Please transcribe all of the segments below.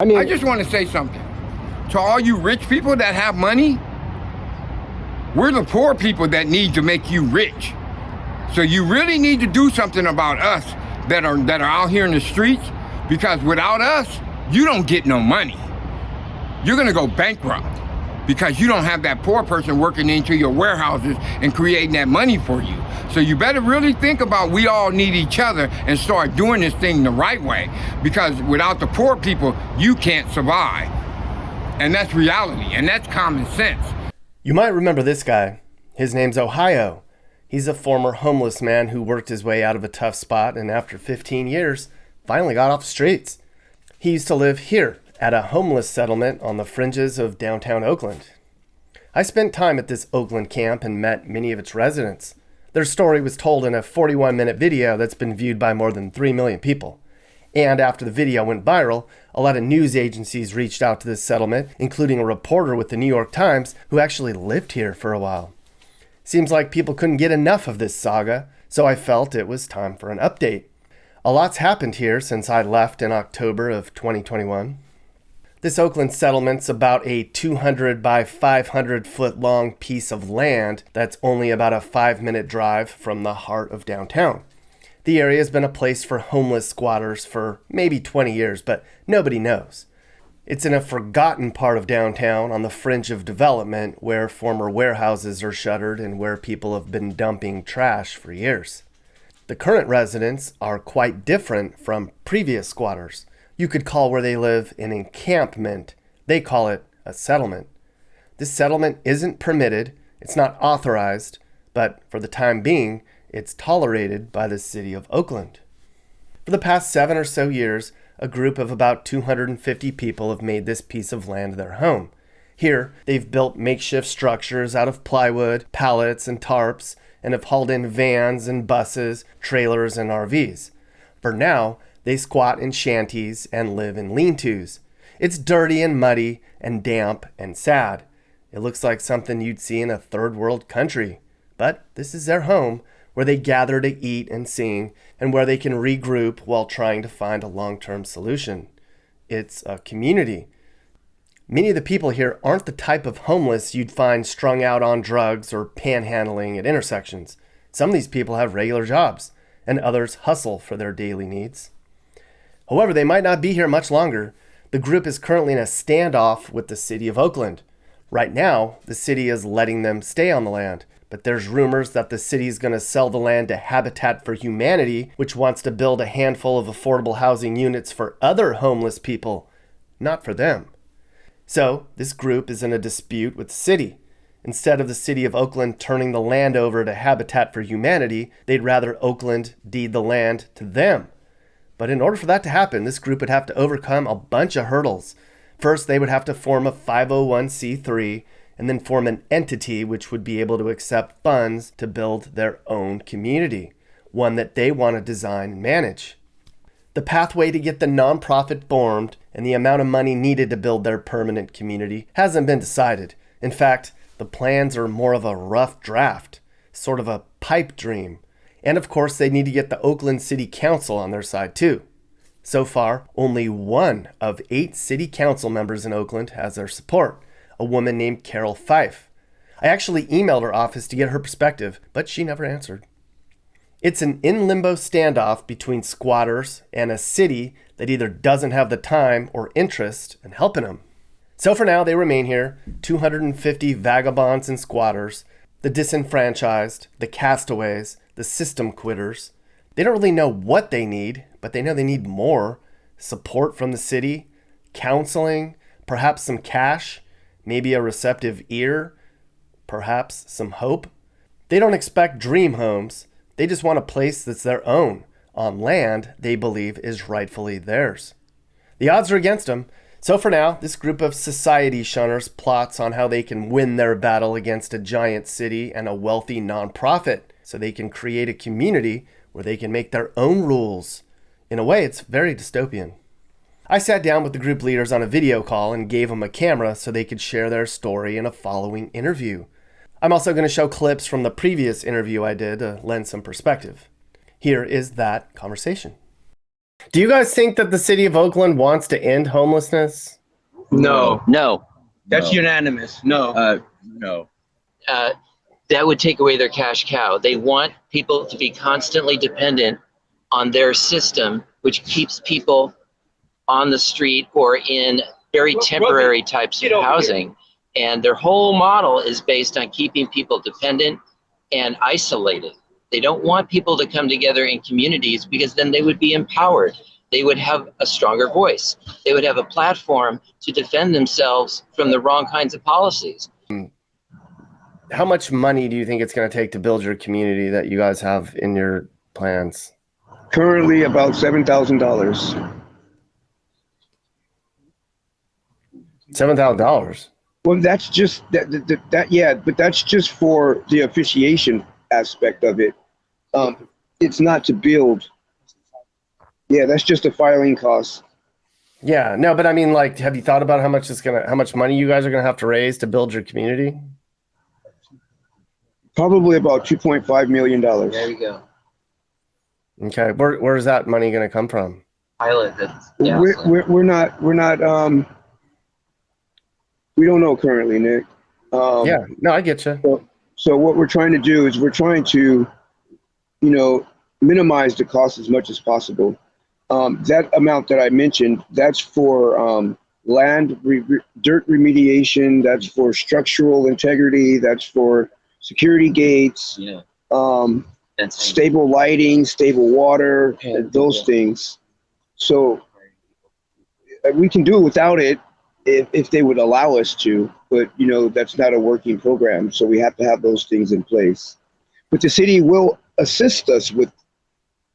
I just want to say something. To all you rich people that have money, we're the poor people that need to make you rich. So you really need to do something about us that are out here in the streets, because without us, you don't get no money. You're gonna go bankrupt because you don't have that poor person working into your warehouses and creating that money for you. So you better really think about, we all need each other, and start doing this thing the right way, because without the poor people, you can't survive. And that's reality, and that's common sense. You might remember this guy. His name's Ohio. He's a former homeless man who worked his way out of a tough spot, and after 15 years, finally got off the streets. He used to live here at a homeless settlement on the fringes of downtown Oakland. I spent time at this Oakland camp and met many of its residents. Their story was told in a 41-minute video that's been viewed by more than 3 million people. And after the video went viral, a lot of news agencies reached out to this settlement, including a reporter with the New York Times who actually lived here for a while. Seems like people couldn't get enough of this saga, so I felt it was time for an update. A lot's happened here since I left in October of 2021. This Oakland settlement's about a 200 by 500 foot long piece of land that's only about a 5-minute drive from the heart of downtown. The area has been a place for homeless squatters for maybe 20 years, but nobody knows. It's in a forgotten part of downtown on the fringe of development, where former warehouses are shuttered and where people have been dumping trash for years. The current residents are quite different from previous squatters. You could call where they live an encampment. They call it a settlement. This settlement isn't permitted, it's not authorized, but for the time being, it's tolerated by the city of Oakland. For the past 7 or so years, a group of about 250 people have made this piece of land their home. Here, they've built makeshift structures out of plywood, pallets, and tarps, and have hauled in vans and buses, trailers, and RVs. For now, they squat in shanties and live in lean-tos. It's dirty and muddy and damp and sad. It looks like something you'd see in a third world country. But this is their home, where they gather to eat and sing, and where they can regroup while trying to find a long-term solution. It's a community. Many of the people here aren't the type of homeless you'd find strung out on drugs or panhandling at intersections. Some of these people have regular jobs, and others hustle for their daily needs. However, they might not be here much longer. The group is currently in a standoff with the city of Oakland. Right now, the city is letting them stay on the land, but there's rumors that the city is going to sell the land to Habitat for Humanity, which wants to build a handful of affordable housing units for other homeless people, not for them. So, this group is in a dispute with the city. Instead of the city of Oakland turning the land over to Habitat for Humanity, they'd rather Oakland deed the land to them. But in order for that to happen, this group would have to overcome a bunch of hurdles. First, they would have to form a 501c3 and then form an entity which would be able to accept funds to build their own community, one that they want to design and manage. The pathway to get the nonprofit formed and the amount of money needed to build their permanent community hasn't been decided. In fact, the plans are more of a rough draft, sort of a pipe dream. And of course, they need to get the Oakland City Council on their side too. So far, only 1 of 8 city council members in Oakland has their support, a woman named Carol Fife. I actually emailed her office to get her perspective, but she never answered. It's an in-limbo standoff between squatters and a city that either doesn't have the time or interest in helping them. So for now, they remain here, 250 vagabonds and squatters, the disenfranchised, the castaways, the system quitters. They don't really know what they need, but they know they need more. Support from the city, counseling, perhaps some cash, maybe a receptive ear, perhaps some hope. They don't expect dream homes. They just want a place that's their own, on land they believe is rightfully theirs. The odds are against them. So for now, this group of society shunners plots on how they can win their battle against a giant city and a wealthy nonprofit, so they can create a community where they can make their own rules. In a way, it's very dystopian. I sat down with the group leaders on a video call and gave them a camera so they could share their story in a following interview. I'm also going to show clips from the previous interview I did to lend some perspective. Here is that conversation. Do you guys think that the city of Oakland wants to end homelessness? No. No. That's unanimous. No. No. That would take away their cash cow. They want people to be constantly dependent on their system, which keeps people on the street or in very temporary types of housing. And their whole model is based on keeping people dependent and isolated. They don't want people to come together in communities because then they would be empowered. They would have a stronger voice. They would have a platform to defend themselves from the wrong kinds of policies. How much money do you think it's going to take to build your community that you guys have in your plans? Currently about $7,000. $7,000. Well, that's just yeah, but that's just for the officiation aspect of it. It's not to build. Yeah, that's just a filing cost. Yeah, no, but I mean, like, have you thought about how much money you guys are gonna have to raise to build your community? Probably about $2.5 million. There you go. Okay, where's that money gonna come from? Pilot that's We're not we don't know currently, Nick. Yeah, no, I get you. So what we're trying to do is we're trying to, minimize the cost as much as possible. That amount that I mentioned, that's for dirt remediation, that's for structural integrity, that's for security gates, stable lighting, stable water, those things. So we can do it without it if they would allow us to, but that's not a working program, so we have to have those things in place. But the city will assist us with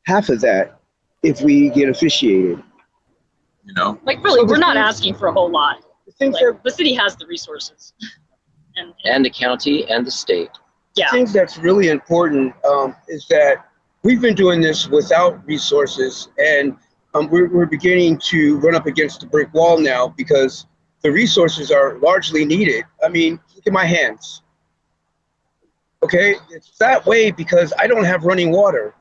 half of that if we get officiated. Like really, we're not asking for a whole lot. The city has the resources. And the county and the state. Yeah. I think that's really important is that we've been doing this without resources, and we're beginning to run up against the brick wall now because the resources are largely needed. I mean, look at my hands. Okay, it's that way because I don't have running water.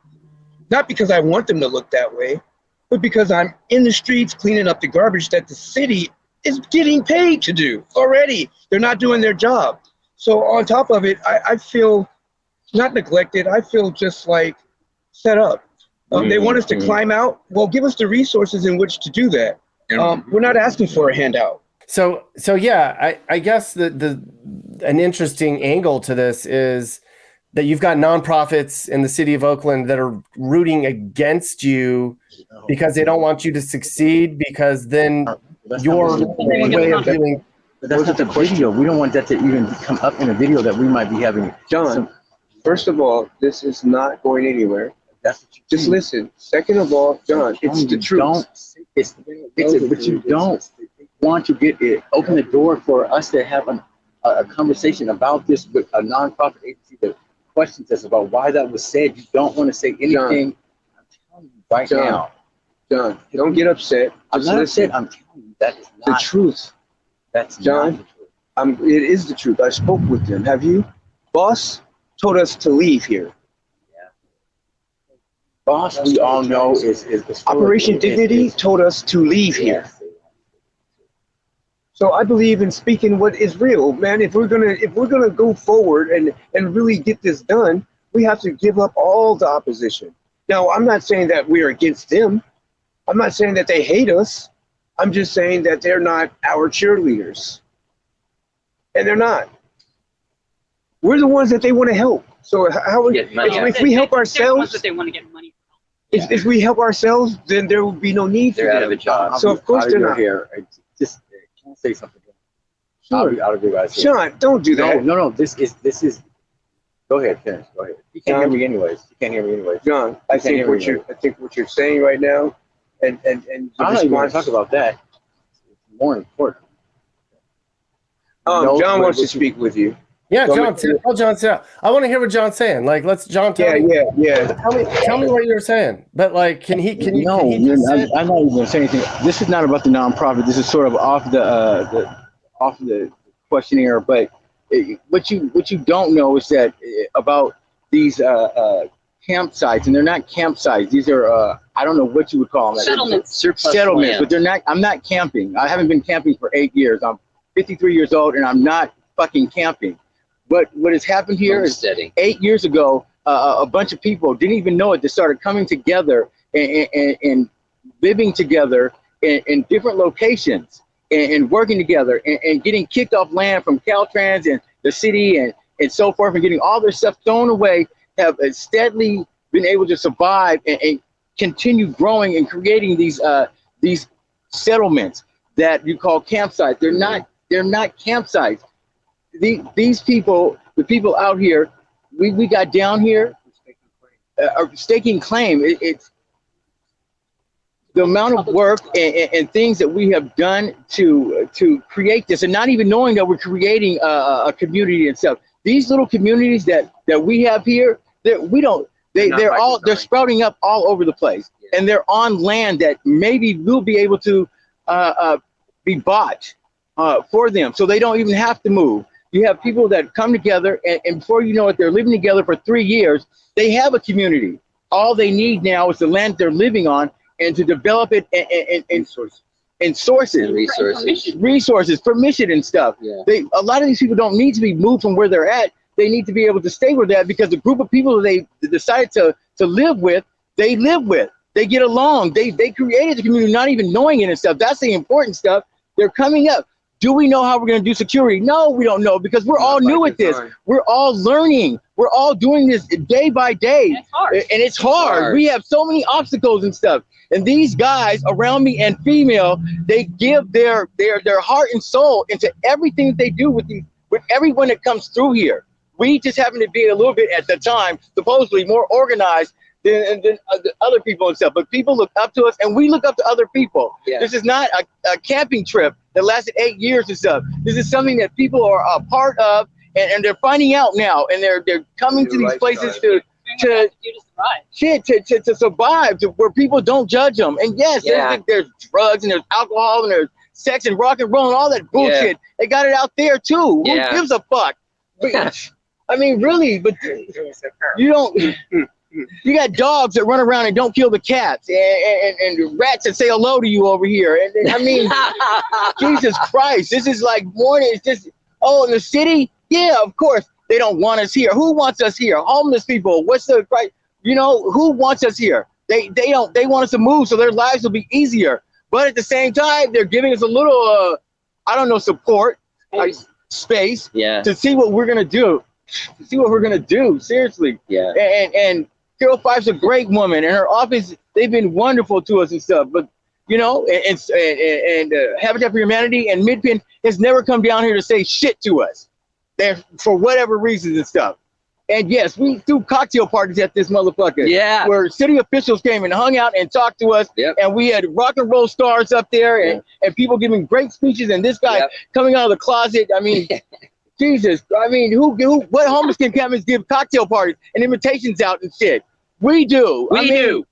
Not because I want them to look that way, but because I'm in the streets cleaning up the garbage that the city is getting paid to do already. They're not doing their job. So on top of it, I feel not neglected. I feel just like set up. They want us to climb out. Well, give us the resources in which to do that. We're not asking for a handout. So yeah, I guess an interesting angle to this is that you've got nonprofits in the city of Oakland that are rooting against you because they don't want you to succeed, because then your way of doing. But that's not the video. We don't want that to even come up in a video that we might be having. John, first of all, this is not going anywhere. That's what you Just listen. Second of all, John, it's the truth. But you don't want to open the door for us to have a conversation about this with a nonprofit agency that questions us about why that was said. You don't want to say anything. John, I'm telling you right now. John, don't get upset. I'm not upset. I'm telling you that is The not truth. That's John, not the truth. It is the truth. I spoke with them. Have you? Boss told us to leave here. Boss, we all know is Operation Dignity told us to leave here. So I believe in speaking what is real, man. If we're gonna go forward and really get this done, we have to give up all the opposition. Now, I'm not saying that we're against them. I'm not saying that they hate us. I'm just saying that they're not our cheerleaders. And they're not. We're the ones that they want to help. So if we help ourselves, they want to get money. If we help ourselves, then there will be no need for They're out them. of a job. So of course they're not. Here. Just can I say something? Sure. I'll do guys. Sean, don't do that. No. This is. Go ahead, finish. Go ahead. You can't hear me anyways. John, I think what you're saying right now, and I'm not even going to talk about that. It's more important. John wants to speak with you. Yeah, John. Tell John. I want to hear what John's saying. Like, let's John. Yeah. Tell me what you're saying. But like, can he? No, I'm not even going to say anything. This is not about the nonprofit. This is sort of off the questionnaire. But what you don't know is that about these campsites, and they're not campsites. These are I don't know what you would call them. Settlements. Settlements, land. but they're not. I'm not camping. I haven't been camping for 8 years. I'm 53 years old, and I'm not fucking camping. But what has happened here is Homesteading. 8 years ago, a bunch of people didn't even know it. They started coming together and living together in different locations and working together and getting kicked off land from Caltrans and the city and so forth, and getting all their stuff thrown away, have steadily been able to survive and continue growing and creating these settlements that you call campsites. They're not campsites. These people, the people out here, we got down here staking claim. It's the amount of work and things that we have done to create this, and not even knowing that we're creating a community and stuff. These little communities that we have here, they're sprouting up all over the place, and they're on land that maybe will be able to be bought for them, so they don't even have to move. You have people that come together, and before you know it, they're living together for 3 years. They have a community. All they need now is the land they're living on, and to develop it and sources, resources, permission and stuff. Yeah. A lot of these people don't need to be moved from where they're at. They need to be able to stay where they're at, because the group of people they decided to live with, they live with. They get along. They created the community, not even knowing it and stuff. That's the important stuff. They're coming up. Do we know how we're going to do security? No, we don't know, because we're all new at this. We're all learning. We're all doing this day by day. And it's hard. And it's hard. We have so many obstacles and stuff. And these guys around me and female, they give their heart and soul into everything that they do with everyone that comes through here. We just happen to be a little bit at the time, supposedly more organized than other people and stuff. But people look up to us, and we look up to other people. Yeah. This is not a camping trip that lasted 8 years and stuff. This is something that people are a part of, and they're finding out now, and they're coming to these places to survive, to where people don't judge them. And yes, there's drugs and there's alcohol and there's sex and rock and roll and all that bullshit. Yeah. They got it out there too. Who gives a fuck? I mean, really, but you don't. You got dogs that run around and don't kill the cats, and rats that say hello to you over here. And I mean, Jesus Christ, this is like morning. It's just, in the city, yeah, of course they don't want us here. Who wants us here? Homeless people. What's the right? You know, who wants us here? They don't. They want us to move so their lives will be easier. But at the same time, they're giving us a little, I don't know, support, space, to see what we're gonna do. To see what we're gonna do. Seriously. Yeah. And Carol Fife's a great woman, and her office, they've been wonderful to us and stuff. But you know, and Habitat for Humanity and Midpen has never come down here to say shit to us. They're, for whatever reasons and stuff. And yes, we threw cocktail parties at this motherfucker. Yeah. Where city officials came and hung out and talked to us. Yep. And we had rock and roll stars up there, and people giving great speeches, and this guy coming out of the closet. I mean, Jesus. I mean, what homeless encampments give cocktail parties and invitations out and shit? We do. We do.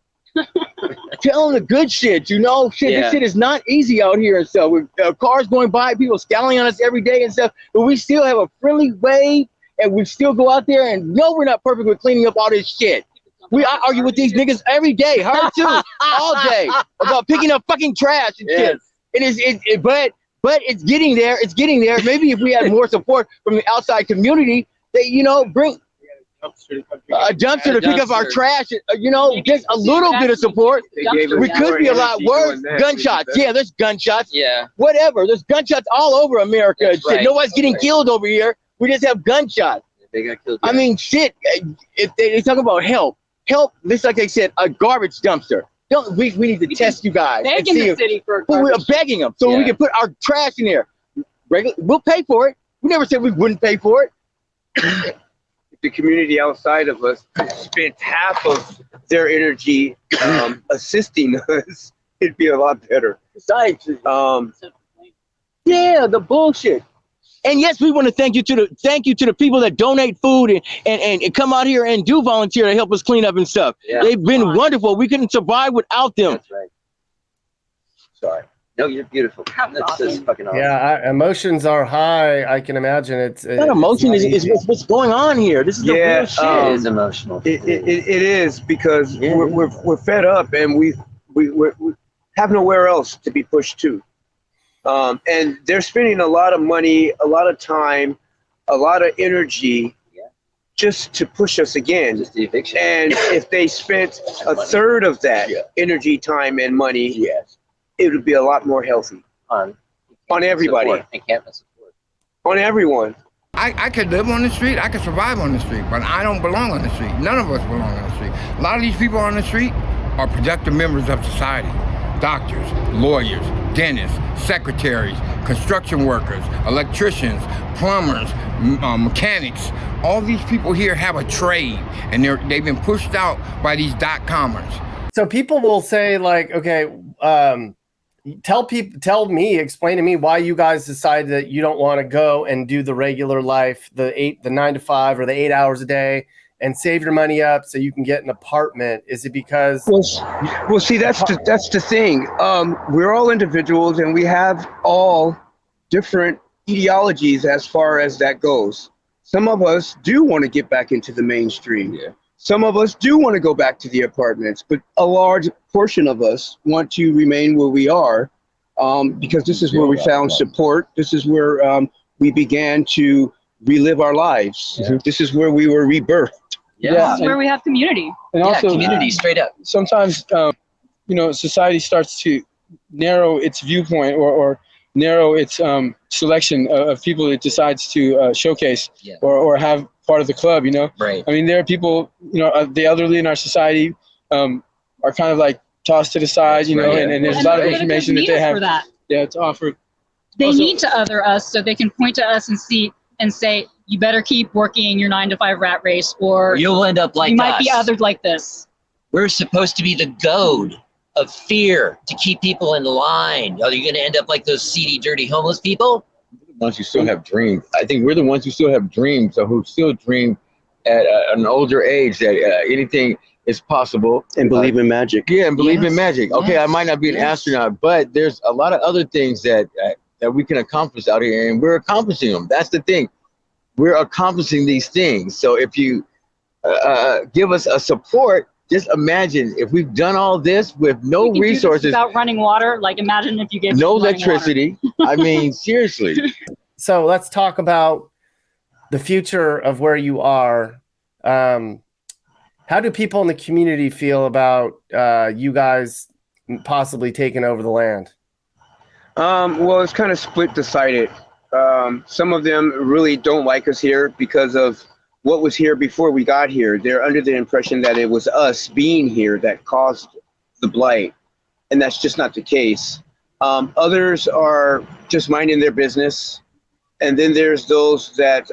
Tell them the good shit, you know? Shit, this shit is not easy out here and stuff. With cars going by, people scowling on us every day and stuff, but we still have a friendly wave, and we still go out there, and no, we're not perfect with cleaning up all this shit. I argue with these niggas every day, her too, all day, about picking up fucking trash and shit. But it's getting there. It's getting there. Maybe if we had more support from the outside community, they, you know, bring a dumpster to pick up our trash, you know, just a little bit of support. We could be a lot worse. Gunshots. Yeah, there's gunshots. Yeah. Whatever. There's gunshots all over America. Shit. Right. Nobody's getting killed over here. We just have gunshots. They got killed. I mean, shit. If they talk about help, just like they said, a garbage dumpster. We need to test you guys. Begging the city for a garbage. We're begging them so we can put our trash in there. We'll pay for it. We never said we wouldn't pay for it. The community outside of us spent half of their energy assisting us, it'd be a lot better. Besides, the bullshit. And yes, we want to thank you to the people that donate food and come out here and do volunteer to help us clean up and stuff. Yeah. They've been wonderful. We couldn't survive without them. That's right. Sorry. No, you're beautiful. That's fucking awesome. Yeah, emotions are high. I can imagine it's. That emotion is what's going on here. This is the real shit. It is emotional. It is because we're fed up and we have nowhere else to be pushed to. And they're spending a lot of money, a lot of time, a lot of energy just to push us again. Just the eviction. And if they spent a third of that energy, time, and money, it would be a lot more healthy on everybody. Encampment support. On everyone. I could live on the street, I could survive on the street, but I don't belong on the street. None of us belong on the street. A lot of these people on the street are productive members of society. Doctors, lawyers, dentists, secretaries, construction workers, electricians, plumbers, mechanics. All these people here have a trade, and they've been pushed out by these .comers. So people will say, like, okay, explain to me why you guys decided that you don't want to go and do the regular life, the 9 to 5 or the 8 hours a day, and save your money up so you can get an apartment. Is it because? Well, see, that's the thing. We're all individuals, and we have all different ideologies as far as that goes. Some of us do want to get back into the mainstream. Yeah. Some of us do want to go back to the apartments, but a large portion of us want to remain where we are, because this is where we found support. This is where we began to relive our lives. Yeah. This is where we were rebirthed. This is where we have community. And also, community, straight up. Sometimes, society starts to narrow its viewpoint or narrow its selection of people it decides to showcase or have part of the club, Right. I mean, there are people, the elderly in our society are kind of like tossed to the side, and there's a lot of information that they have to offer. They also need to other us so they can point to us and say, you better keep working your 9 to 5 rat race, or you'll end up like you might us. be othered like this. We're supposed to be the goad of fear to keep people in line. Are you going to end up like those seedy, dirty, homeless people? The ones who still have dreams. I think we're the ones who still have dreams, or who still dream at an older age that anything is possible. And believe in magic. Yeah, and believe in magic. Okay, I might not be an astronaut, but there's a lot of other things that we can accomplish out here, and we're accomplishing them. That's the thing. We're accomplishing these things. So if you give us a support, just imagine if we've done all this with no resources. Without running water, like imagine if you gave no electricity. I mean, seriously. So let's talk about the future of where you are. How do people in the community feel about you guys possibly taking over the land? Well, it's kind of split decided. Some of them really don't like us here because of what was here before we got here. They're under the impression that it was us being here that caused the blight, and that's just not the case. Others are just minding their business, and then there's those that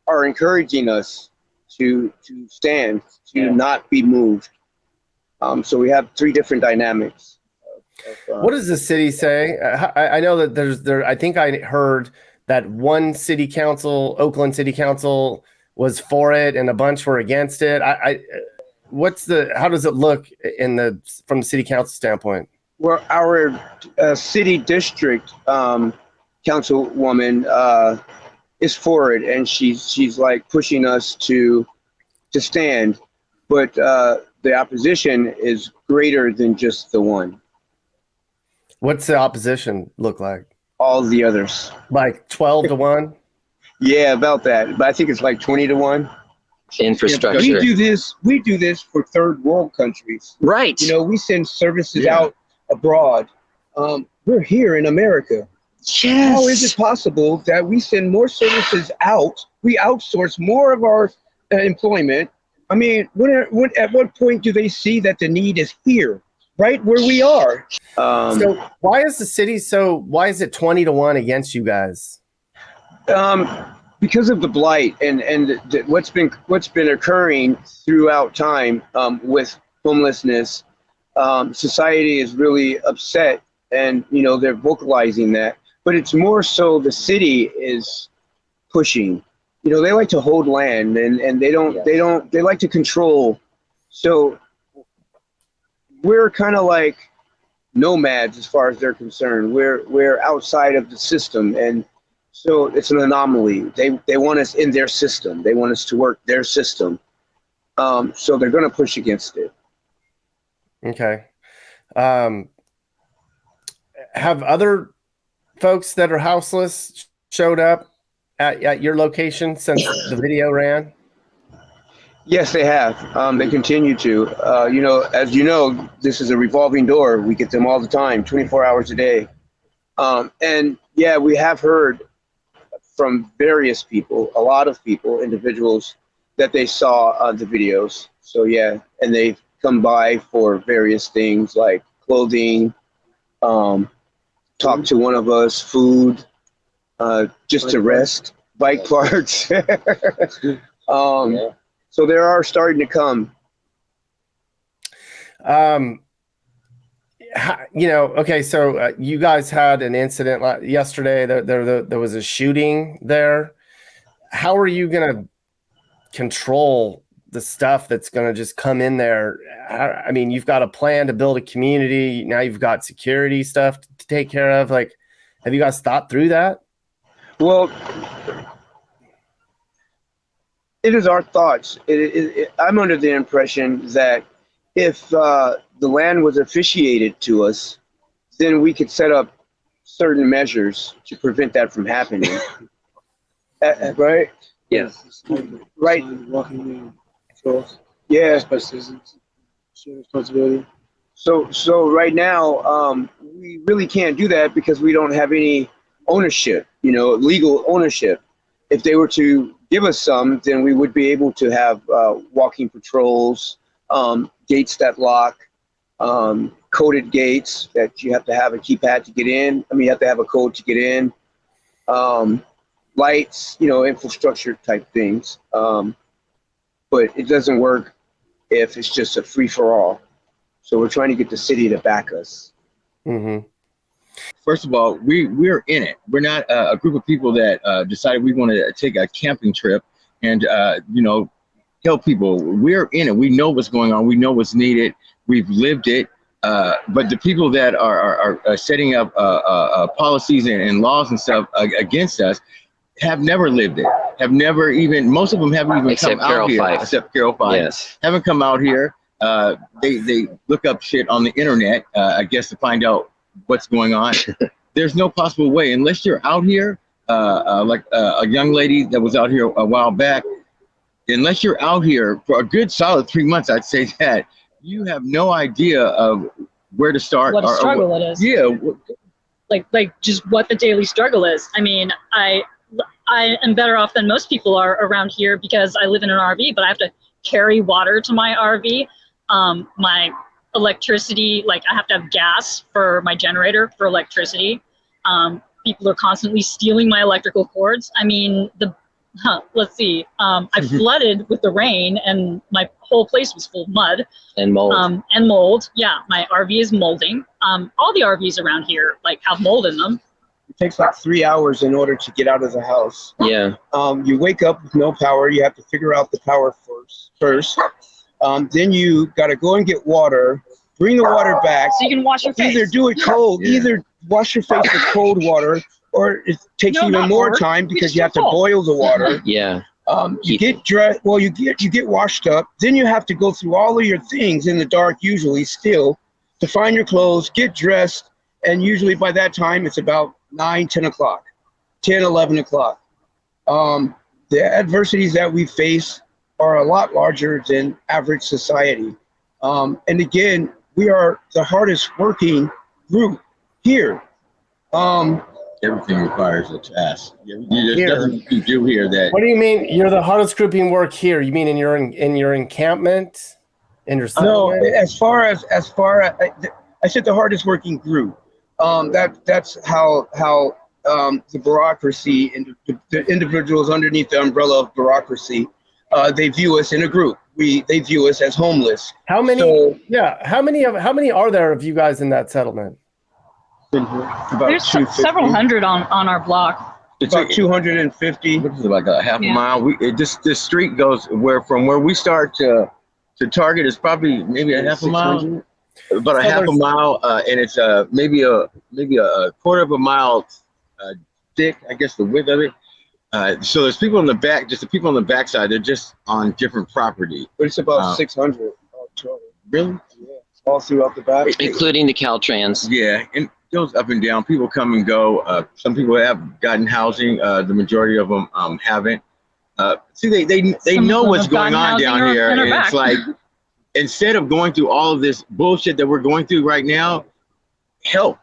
are encouraging us to stand, to not be moved. So we have 3 different dynamics. What does the city say? I know that I think I heard that one city council, Oakland City Council, was for it and a bunch were against it. How does it look from the city council standpoint? Well, our city district councilwoman is for it, and she's like pushing us to stand, but the opposition is greater than just the one. What's the opposition look like? All the others. Like 12 to 1? Yeah, about that. But I think it's like 20 to 1. Infrastructure. We do this for third world countries. Right. We send services out abroad. We're here in America. Yes. How is it possible that we send more services out? We outsource more of our employment. I mean, at what point do they see that the need is here? Right where we are. So why is the city why is it 20 to 1 against you guys? Because of the blight and what's been occurring throughout time with homelessness. Society is really upset, and they're vocalizing that. But it's more so the city is pushing. They like to hold land, and they like to control. So we're kind of like nomads as far as they're concerned. We're outside of the system, and so it's an anomaly. They want us in their system. They want us to work their system. So they're going to push against it. Okay. Have other folks that are houseless showed up at your location since the video ran? Yes, they have. They continue to. As you know, this is a revolving door. We get them all the time, 24 hours a day. And yeah, we have heard from various people, a lot of people, individuals, that they saw the videos. So yeah, and they've come by for various things like clothing, talk to one of us, food, just to rest, bike parts. So there are starting to come. Okay, so you guys had an incident yesterday. There was a shooting there. How are you going to control the stuff that's going to just come in there? I mean, you've got a plan to build a community. Now you've got security stuff to take care of. Like, have you guys thought through that? Well, it is our thoughts. I'm under the impression that if the land was officiated to us, then we could set up certain measures to prevent that from happening. Right? Yes. Right. Walking patrols. Yeah. By citizens. Responsibility. So right now, we really can't do that because we don't have any ownership, legal ownership. If they were to give us some, then we would be able to have walking patrols, gates that lock, coded gates that you have to have a keypad to get in. You have to have a code to get in. Lights, infrastructure type things. But it doesn't work if it's just a free for all. So we're trying to get the city to back us. Mm-hmm. First of all, we're in it. We're not a group of people that decided we want to take a camping trip and help people. We're in it. We know what's going on. We know what's needed. We've lived it. But the people that are setting up policies and laws and stuff against us have never lived it. Have never even. Most of them haven't even come out here. Except Carol Five. Yes. Haven't come out here. They look up shit on the internet, I guess, to find out what's going on. There's no possible way unless you're out here, like a young lady that was out here a while back. Unless you're out here for a good solid 3 months, I'd say that you have no idea of where to start. What a struggle it is. Yeah. Like just what the daily struggle is. I mean, I am better off than most people are around here because I live in an RV, but I have to carry water to my RV. My electricity, like I have to have gas for my generator for electricity. People are constantly stealing my electrical cords. I mean, let's see. I flooded with the rain and my whole place was full of mud. And mold. And mold. Yeah, my RV is molding. All the RVs around here have mold in them. It takes like 3 hours in order to get out of the house. Yeah. You wake up with no power. You have to figure out the power first. Then you got to go and get water, bring the water back. So you can wash your face. Either do it cold, either wash your face with cold water, or it takes even more time because you have to boil the water. Yeah. You get dressed. Well, you get washed up. Then you have to go through all of your things in the dark, usually still, to find your clothes, get dressed, and usually by that time it's about 9, 10 o'clock, 10, 11 o'clock. The adversities that we face are a lot larger than average society. And again, we are the hardest working group here. Everything requires a task. There's nothing you do here that. What do you mean you're the hardest grouping work here? You mean in your encampment, in your settlement? No, as far as I said, the hardest working group. That's how the bureaucracy and the individuals underneath the umbrella of bureaucracy, they view us in a group. They view us as homeless. How many? So, how many are there of you guys in that settlement? There's several hundred on our block. It's about 250. It's like a half a mile. This street goes from where we start to Target is probably maybe a half a mile. about a So half a there's- mile, and it's maybe a quarter of a mile thick, I guess the width of it. So there's people in the back, just the people on the backside. They're just on different property. But it's about 600. Really? Yeah, all throughout the back. including the Caltrans. Yeah, and it goes up and down. People come and go. Some people have gotten housing. The majority of them haven't. See, they Some know of them what's have going gotten on housing down or- here, and are and it's back. like instead of going through all of this bullshit that we're going through right now, help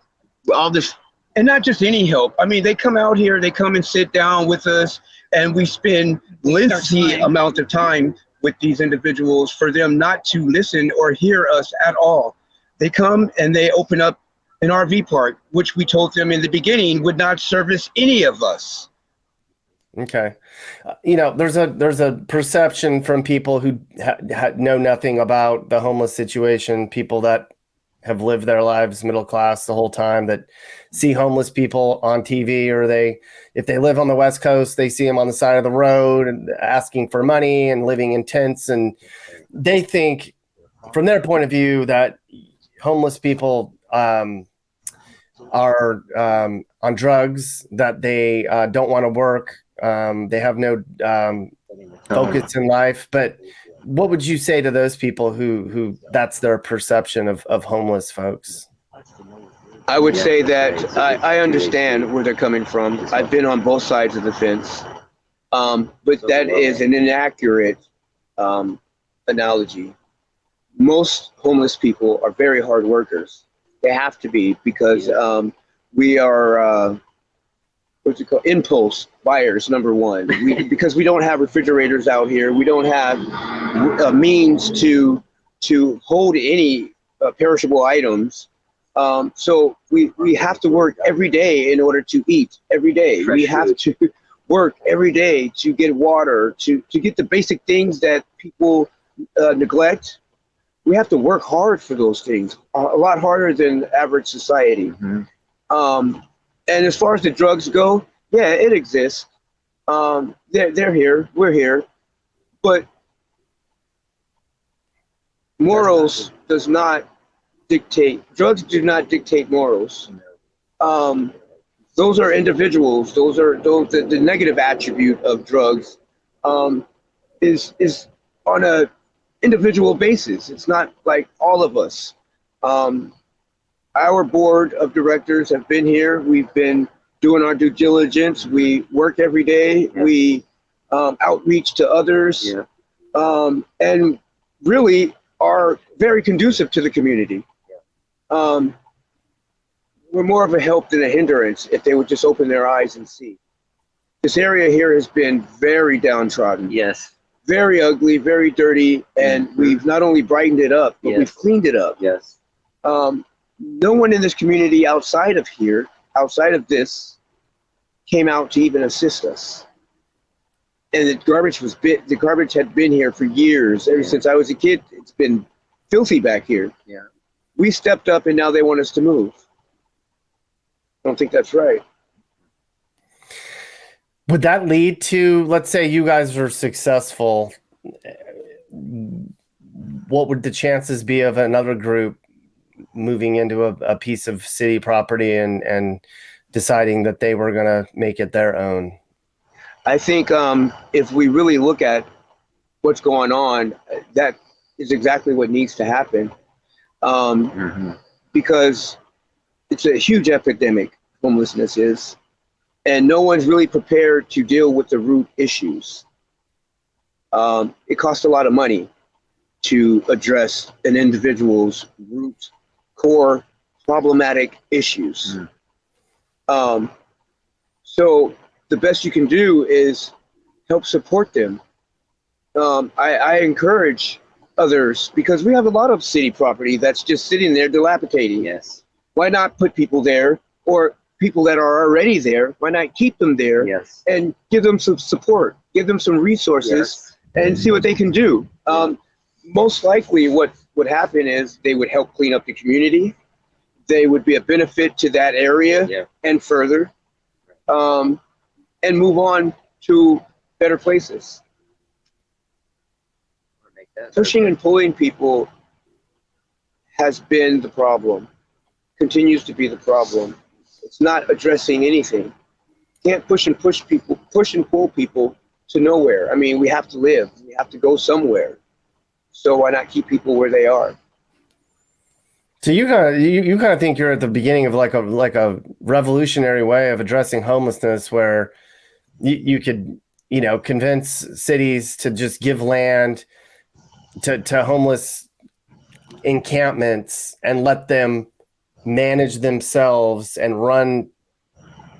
all this. And not just any help. I mean, they come out here, they come and sit down with us, and we spend lengthy time. amount of time with these individuals for them not to listen or hear us at all. They come and they open up an RV park, which we told them in the beginning would not service any of us. Okay. There's a perception from people who know nothing about the homeless situation, people that have lived their lives middle class the whole time, that see homeless people on TV, or if they live on the West Coast, they see them on the side of the road and asking for money and living in tents. And they think from their point of view that homeless people are on drugs, that they don't want to work. They have no focus in life. But what would you say to those people who that's their perception of homeless folks? I would say that I understand where they're coming from. I've been on both sides of the fence. But that is an inaccurate analogy. Most homeless people are very hard workers. They have to be, because we are impulse buyers, number one. Because we don't have refrigerators out here. We don't have means to hold any perishable items. So we have to work every day in order to eat every day. We have to work every day to get water, to get the basic things that people neglect. We have to work hard for those things, a lot harder than average society. And as far as the drugs go, yeah, it exists. They're here, we're here, but morals does not dictate. Drugs do not dictate morals. Those are individuals. The negative attribute of drugs is on a individual basis. It's not like all of us. Our board of directors have been here. We've been doing our due diligence. We work every day. We outreach to others, and really are very conducive to the community. We're more of a help than a hindrance if they would just open their eyes and see. This area here has been very downtrodden. Yes. Very ugly, very dirty, and we've not only brightened it up, but we've cleaned it up. Yes. No one in this community outside of here, outside of this, came out to even assist us. And the garbage had been here for years. Ever since I was a kid, it's been filthy back here. Yeah. We stepped up, and now they want us to move. I don't think that's right. Would that lead to, let's say you guys are successful, what would the chances be of another group moving into a piece of city property and deciding that they were going to make it their own? I think if we really look at what's going on, that is exactly what needs to happen. Because it's a huge epidemic, homelessness is, and no one's really prepared to deal with the root issues. It costs a lot of money to address an individual's root, core, problematic issues. So the best you can do is help support them. I encourage others, because we have a lot of city property that's just sitting there dilapidating. Yes. Why not put people there, or people that are already there? Why not keep them there? Yes. And give them some support, give them some resources, and see what they can do. Most likely what would happen is they would help clean up the community. They would be a benefit to that area and further, and move on to better places. Pushing and pulling people has been the problem, continues to be the problem. It's not addressing anything. Can't push and pull people to nowhere. I mean, we have to live. We have to go somewhere. So why not keep people where they are? So you kind of think you're at the beginning of like a revolutionary way of addressing homelessness, where you could, you know, convince cities to just give land to homeless encampments and let them manage themselves and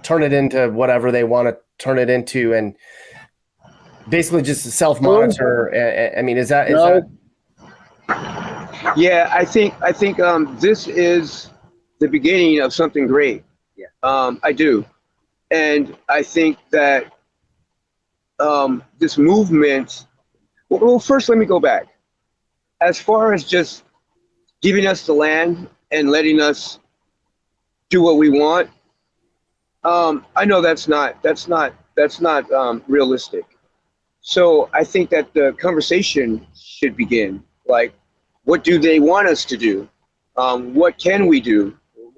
turn it into whatever they want to turn it into, and basically just self-monitor. I mean, is that? Yeah, I think this is the beginning of something great. Yeah. I do, and I think that this movement. Well, first let me go back. As far as just giving us the land and letting us do what we want, I know that's not realistic. So I think that the conversation should begin. Like, what do they want us to do? What can we do?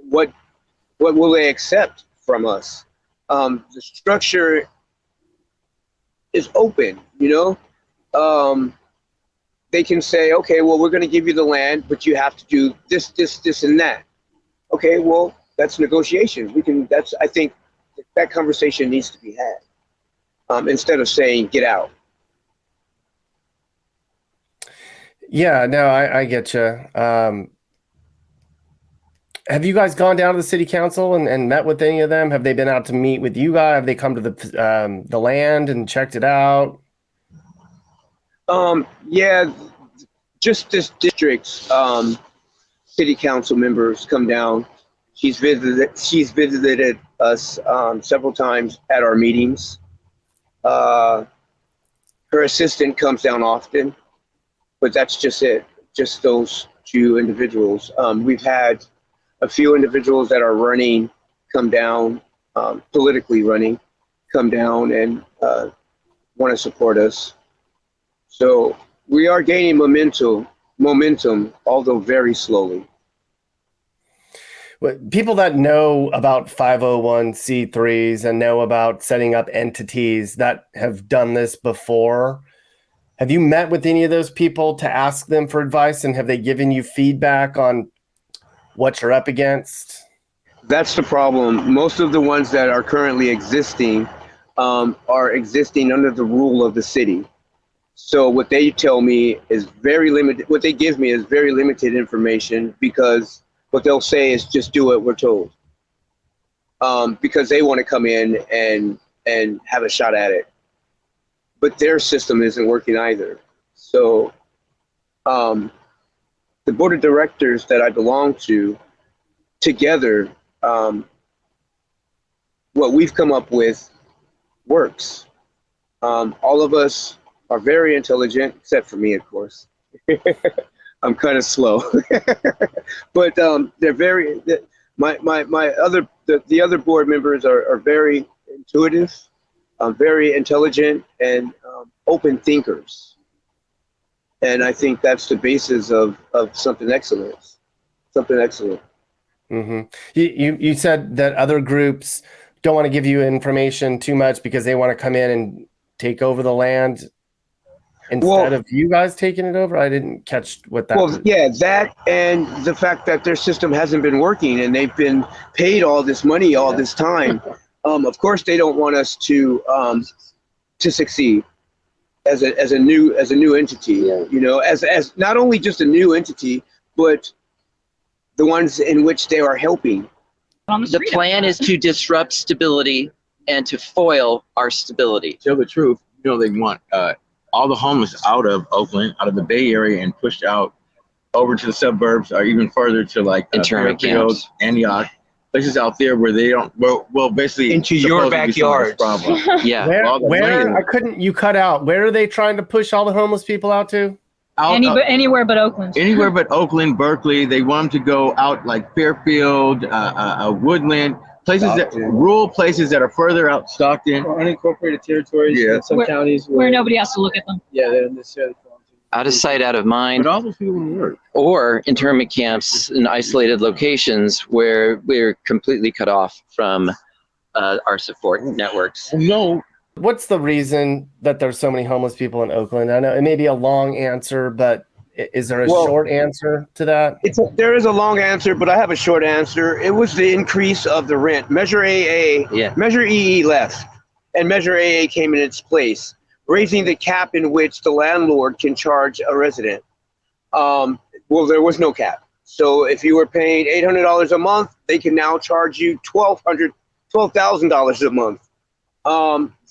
What will they accept from us? The structure is open, you know? They can say, okay, well, we're going to give you the land, but you have to do this, and that. Okay, well, that's negotiation. I think that conversation needs to be had, instead of saying, get out. Yeah, no, I get you. Have you guys gone down to the city council and met with any of them? Have they been out to meet with you guys? Have they come to the land and checked it out? Yeah, just this district's city council members come down. She's visited us several times at our meetings. Her assistant comes down often, but that's just it. Just those two individuals. We've had a few individuals that are running come down, politically running, come down and want to support us. So we are gaining momentum, although very slowly. People that know about 501c3s and know about setting up entities that have done this before, have you met with any of those people to ask them for advice, and have they given you feedback on what you're up against? That's the problem. Most of the ones that are currently existing are existing under the rule of the city. So what they tell me is very limited. What they give me is very limited information, because what they'll say is just do what we're told. Because they want to come in and have a shot at it. But their system isn't working either. So the board of directors that I belong to, together, what we've come up with works. All of us are very intelligent, except for me, of course. I'm kind of slow, but they're very. The other board members are very intuitive, very intelligent, and open thinkers. And I think that's the basis of something excellent. Something excellent. Mm-hmm. You said that other groups don't want to give you information too much because they want to come in and take over the land instead of you guys taking it over. I didn't catch what that was. Yeah, that and the fact that their system hasn't been working and they've been paid all this money all this time. Of course, they don't want us to succeed as a new entity. Yeah. You know, as not only just a new entity, but the ones in which they are helping. The plan is to disrupt stability and to foil our stability. To tell the truth, you know, they want all the homeless out of Oakland, out of the Bay Area, and pushed out over to the suburbs, or even further to like internment camps, Antioch, places out there where they don't. Well, basically into your backyard. Yeah. Where I couldn't. You cut out. Where are they trying to push all the homeless people out to? Anywhere but Oakland. Anywhere but Oakland, Berkeley. They want them to go out like Fairfield, Woodland, rural places that are further out, Stockton. Or unincorporated territories in some counties where nobody has to look at them. Yeah, they don't necessarily fall into. out of sight, out of mind, But all those people want to work. or internment camps in isolated locations where we're completely cut off from our support networks. No, What's the reason that there's so many homeless people in Oakland? I know it may be a long answer, but is there a short answer to that? There is a long answer, but I have a short answer. It was the increase of the rent. Measure Measure EE left, and Measure AA came in its place, raising the cap in which the landlord can charge a resident. Well, there was no cap. So if you were paying $800 a month, they can now charge you $12,000 a month.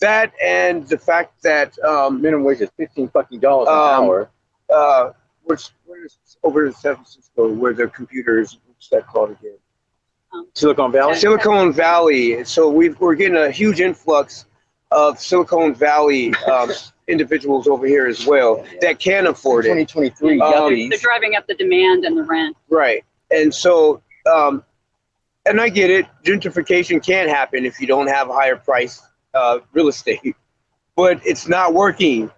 That and the fact that Minimum wage is $15 fucking an hour. where's over in San Francisco where the computers, what's that called again? Silicon Valley. Silicon Valley. So we're getting a huge influx of Silicon Valley individuals over here as well that can afford it. 2023 They're driving up the demand and the rent. Right. And so, and I get it, gentrification can happen if you don't have higher price real estate, but it's not working.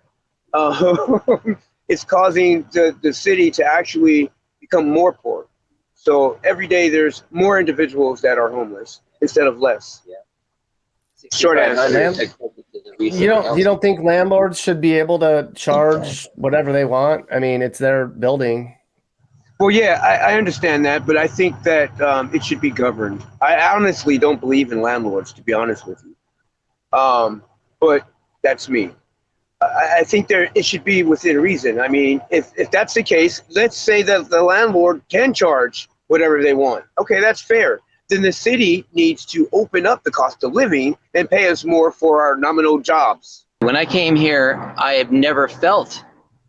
It's causing the city to actually become more poor. So every day there's more individuals that are homeless instead of less. Yeah. Short answer. You don't think landlords should be able to charge whatever they want? I mean, it's their building. Well, yeah, I understand that, but I think that it should be governed. I honestly don't believe in landlords, to be honest with you. But that's me. I think it should be within reason. I mean, if that's the case, let's say that the landlord can charge whatever they want. Okay, that's fair. Then the city needs to open up the cost of living and pay us more for our nominal jobs. When I came here, I have never felt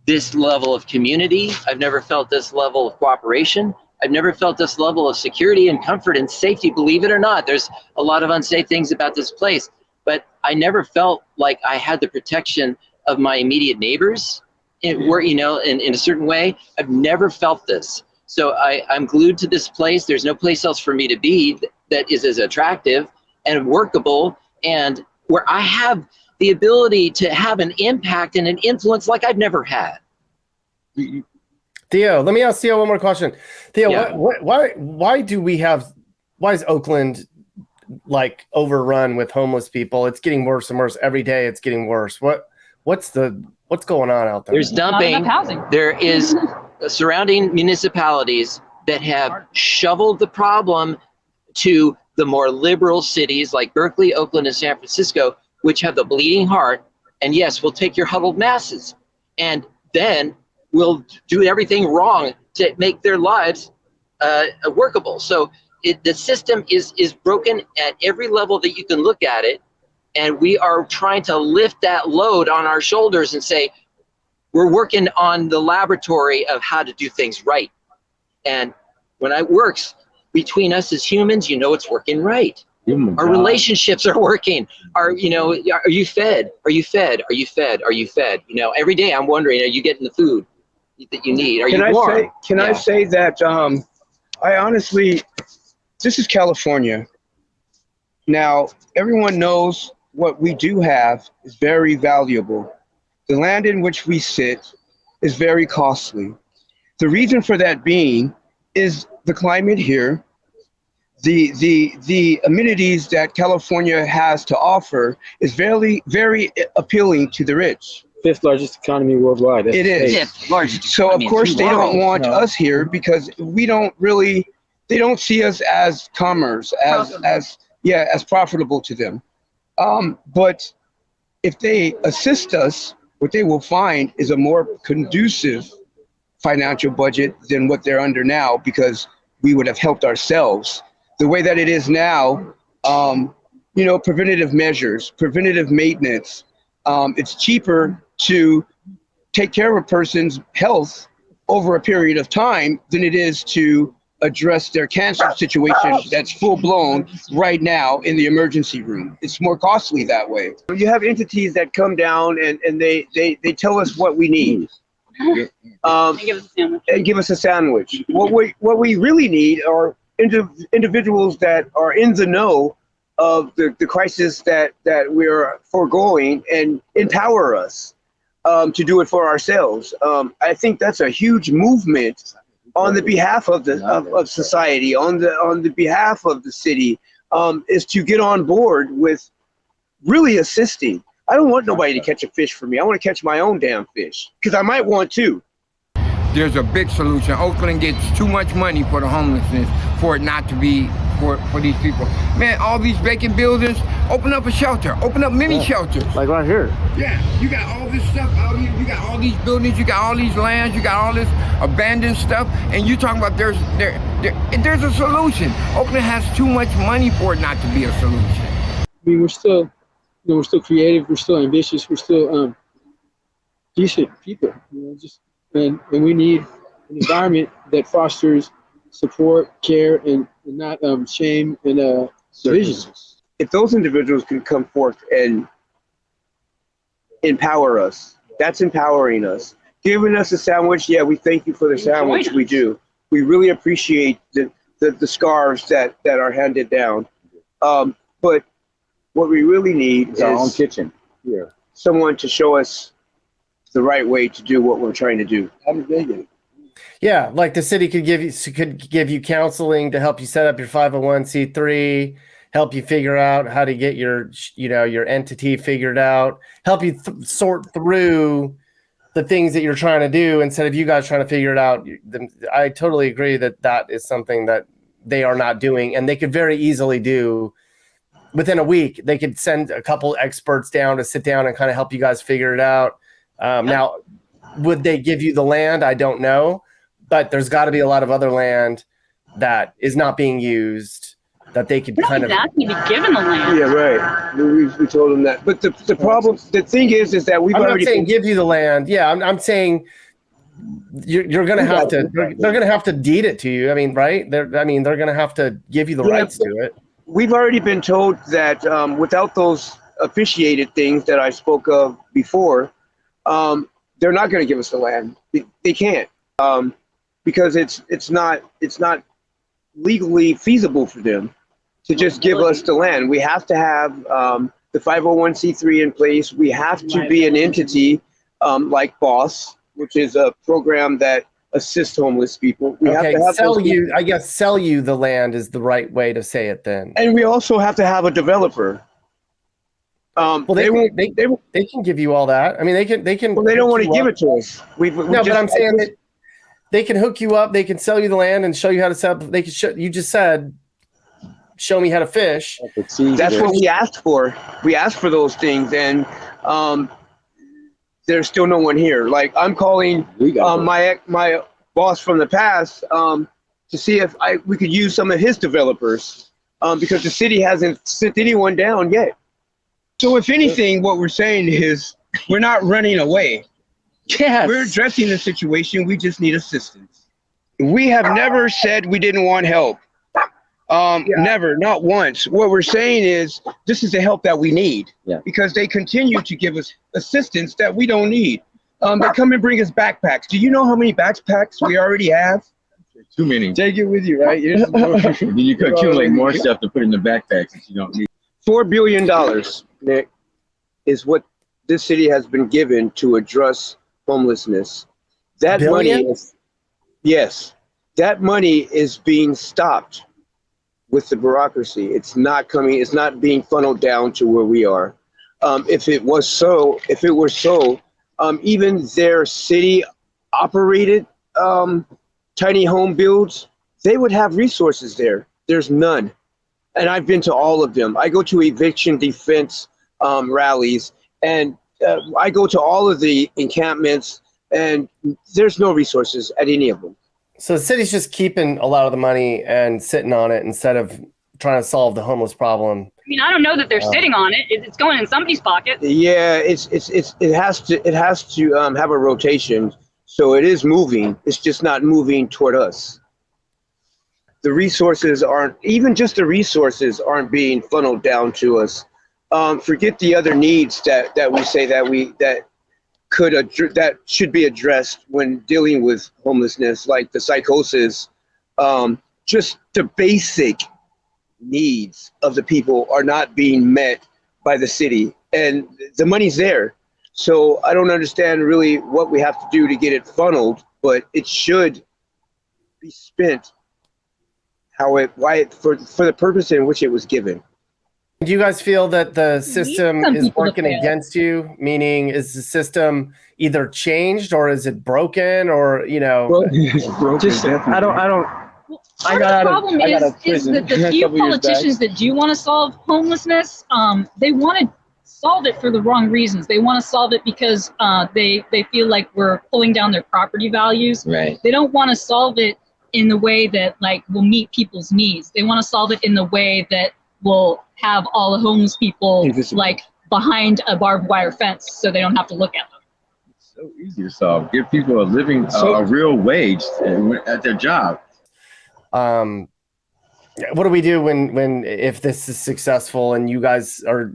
this level of community. I've never felt this level of cooperation. I've never felt this level of security and comfort and safety, believe it or not. There's a lot of unsafe things about this place, but I never felt like I had the protection of my immediate neighbors in a certain way. I've never felt this. So I'm glued to this place. There's no place else for me to be that is as attractive and workable, and where I have the ability to have an impact and an influence like I've never had. Theo, let me ask Theo one more question. Theo, Yeah. why is Oakland like overrun with homeless people? It's getting worse and worse every day. It's getting worse. What's going on out there? There's dumping. Not enough housing. There is surrounding municipalities that have shoveled the problem to the more liberal cities like Berkeley, Oakland, and San Francisco, which have the bleeding heart. And yes, we'll take your huddled masses, and then we'll do everything wrong to make their lives workable. So the system is broken at every level that you can look at it. And we are trying to lift that load on our shoulders and say, we're working on the laboratory of how to do things right. And when it works between us as humans, it's working right. Our relationships are working. Are you fed? Are you fed? Are you fed? Are you fed? Every day I'm wondering, are you getting the food that you need? Are you warm? I say that I honestly, this is California. Now, everyone knows what we do have is very valuable. The land in which we sit is very costly. The reason for that being is the climate here, the amenities that California has to offer is very, very appealing to the rich. Fifth largest economy worldwide. It is. Fifth largest So of economy in course the they world. don't want us here because they don't see us as commerce, as profitable to them. But if they assist us, what they will find is a more conducive financial budget than what they're under now, because we would have helped ourselves. The way that it is now, preventative measures, preventative maintenance, it's cheaper to take care of a person's health over a period of time than it is to address their cancer situation that's full blown right now in the emergency room. It's more costly that way. You have entities that come down and they tell us what we need. And give us a sandwich. And give us a sandwich. What we really need are individuals that are in the know of the crisis that we're foregoing and empower us. to do it for ourselves. I think that's a huge movement on the behalf of of society, on the behalf of the city, is to get on board with really assisting. I don't want nobody to catch a fish for me. I want to catch my own damn fish because I might want to. There's a big solution. Oakland gets too much money for the homelessness for it not to be for these people. Man, all these vacant buildings, open up a shelter, open up mini shelters. Like right here. Yeah, you got all this stuff out here, you got all these buildings, you got all these lands, you got all this abandoned stuff, and you talking about there's a solution. Oakland has too much money for it not to be a solution. I mean, we're still creative, we're still ambitious, we're still decent people, and we need an environment that fosters support, care, and not shame and division. If those individuals can come forth and empower us, that's empowering us. Giving us a sandwich, yeah, we thank you for the sandwich, we do. We really appreciate the scarves that are handed down. But what we really need is our own kitchen here. Someone to show us the right way to do what we're trying to do. Yeah, like the city could give you counseling to help you set up your 501c3, help you figure out how to get your entity figured out, help you sort through the things that you're trying to do instead of you guys trying to figure it out. I totally agree that is something that they are not doing, and they could very easily do within a week. They could send a couple experts down to sit down and kind of help you guys figure it out. Now, would they give you the land? I don't know, but there's got to be a lot of other land that is not being used that they could kind of exactly be given the land. Yeah, right. We told them that. But the problem, the thing is that we've already. I'm not saying give you the land. Yeah, I'm saying you're going to have to. They're going to have to deed it to you. I mean, right? They're going to have to give you the rights to it. We've already been told that without those officiated things that I spoke of before, they're not going to give us the land. They can't, because it's not legally feasible for them to just give us the land. We have to have the 501c3 in place. We have to be an entity like BOSS, which is a program that assists homeless people. We have to have sell you the land is the right way to say it then. And we also have to have a developer. Well, they can give you all that. I mean, they can. Well, they don't want to give it to us. But I'm saying that they can hook you up. They can sell you the land and show you how to set up. They can you just said, show me how to fish. That's what we asked for. We asked for those things, and there's still no one here. Like, I'm calling my boss from the past to see if we could use some of his developers, because the city hasn't sent anyone down yet. So if anything, what we're saying is we're not running away. Yes. We're addressing the situation. We just need assistance. We have never said we didn't want help. Never, not once. What we're saying is this is the help that we need, because they continue to give us assistance that we don't need. They come and bring us backpacks. Do you know how many backpacks we already have? Too many. Take it with you, right? Then you could accumulate more stuff to put in the backpacks that you don't need. $4 billion, Nick, is what this city has been given to address homelessness. That money that money is being stopped with the bureaucracy. It's not being funneled down to where we are. If it were so, even their city operated tiny home builds, they would have resources there. There's none. And I've been to all of them. I go to eviction defense rallies, and I go to all of the encampments, and there's no resources at any of them. So the city's just keeping a lot of the money and sitting on it instead of trying to solve the homeless problem. I mean, I don't know that they're sitting on it. It's going in somebody's pocket. Yeah, it has to have a rotation. So it is moving. It's just not moving toward us. The resources aren't aren't being funneled down to us. Forget the other needs that we say that should be addressed when dealing with homelessness, like the psychosis. Just the basic needs of the people are not being met by the city, and the money's there. So I don't understand really what we have to do to get it funneled, but it should be spent for the purpose in which it was given. Do you guys feel that the system some is people to working fail. against you? Meaning, is the system either changed or is it broken, or Well, just I don't. Part of the problem I got out is of prison that the a few couple years back. politicians that do want to solve homelessness, they want to solve it for the wrong reasons. They want to solve it because they feel like we're pulling down their property values. Right. They don't want to solve it in the way that like will meet people's needs. They want to solve it in the way that will have all the homeless people Invisible. like behind a barbed wire fence so they don't have to look at them. It's so easy to solve. Give people a living, a real wage at their job. What do we do when if this is successful and you guys are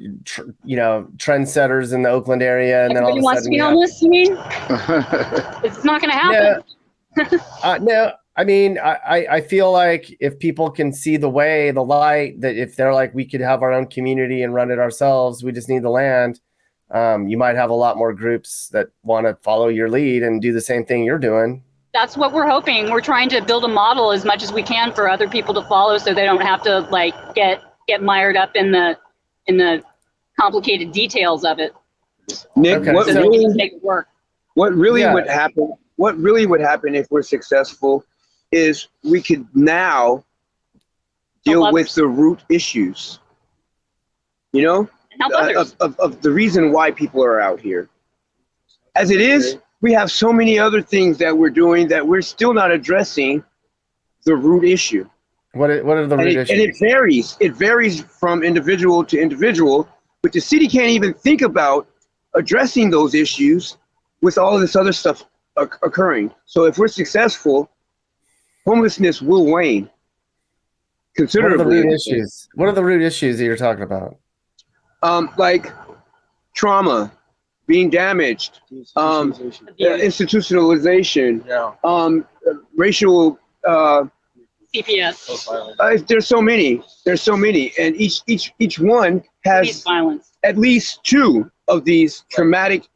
trendsetters in the Oakland area, and then all Everybody of a wants to sudden be homeless, you mean? It's not going to happen. No, I mean, I feel like if people can see the way, the light, that if they're like, we could have our own community and run it ourselves, we just need the land. You might have a lot more groups that want to follow your lead and do the same thing you're doing. That's what we're hoping. We're trying to build a model as much as we can for other people to follow, so they don't have to like get mired up in the complicated details of it. Nick, Okay, what so- They really can make it work. What really Yeah. would happen? What really would happen if we're successful is we could now deal Help with others. the root issues. You know, And help others. of the reason why people are out here. As it is, we have so many other things that we're doing that we're still not addressing the root issue. What are the root And issues? it varies. It varies from individual to individual, but the city can't even think about addressing those issues with all of this other stuff occurring. So if we're successful, homelessness will wane What are considerably. the root issues? What are the root issues that you're talking about? Like trauma, being damaged, institutionalization, racial. CPS. There's so many. There's so many, and each one Police has violence. at least two of these traumatic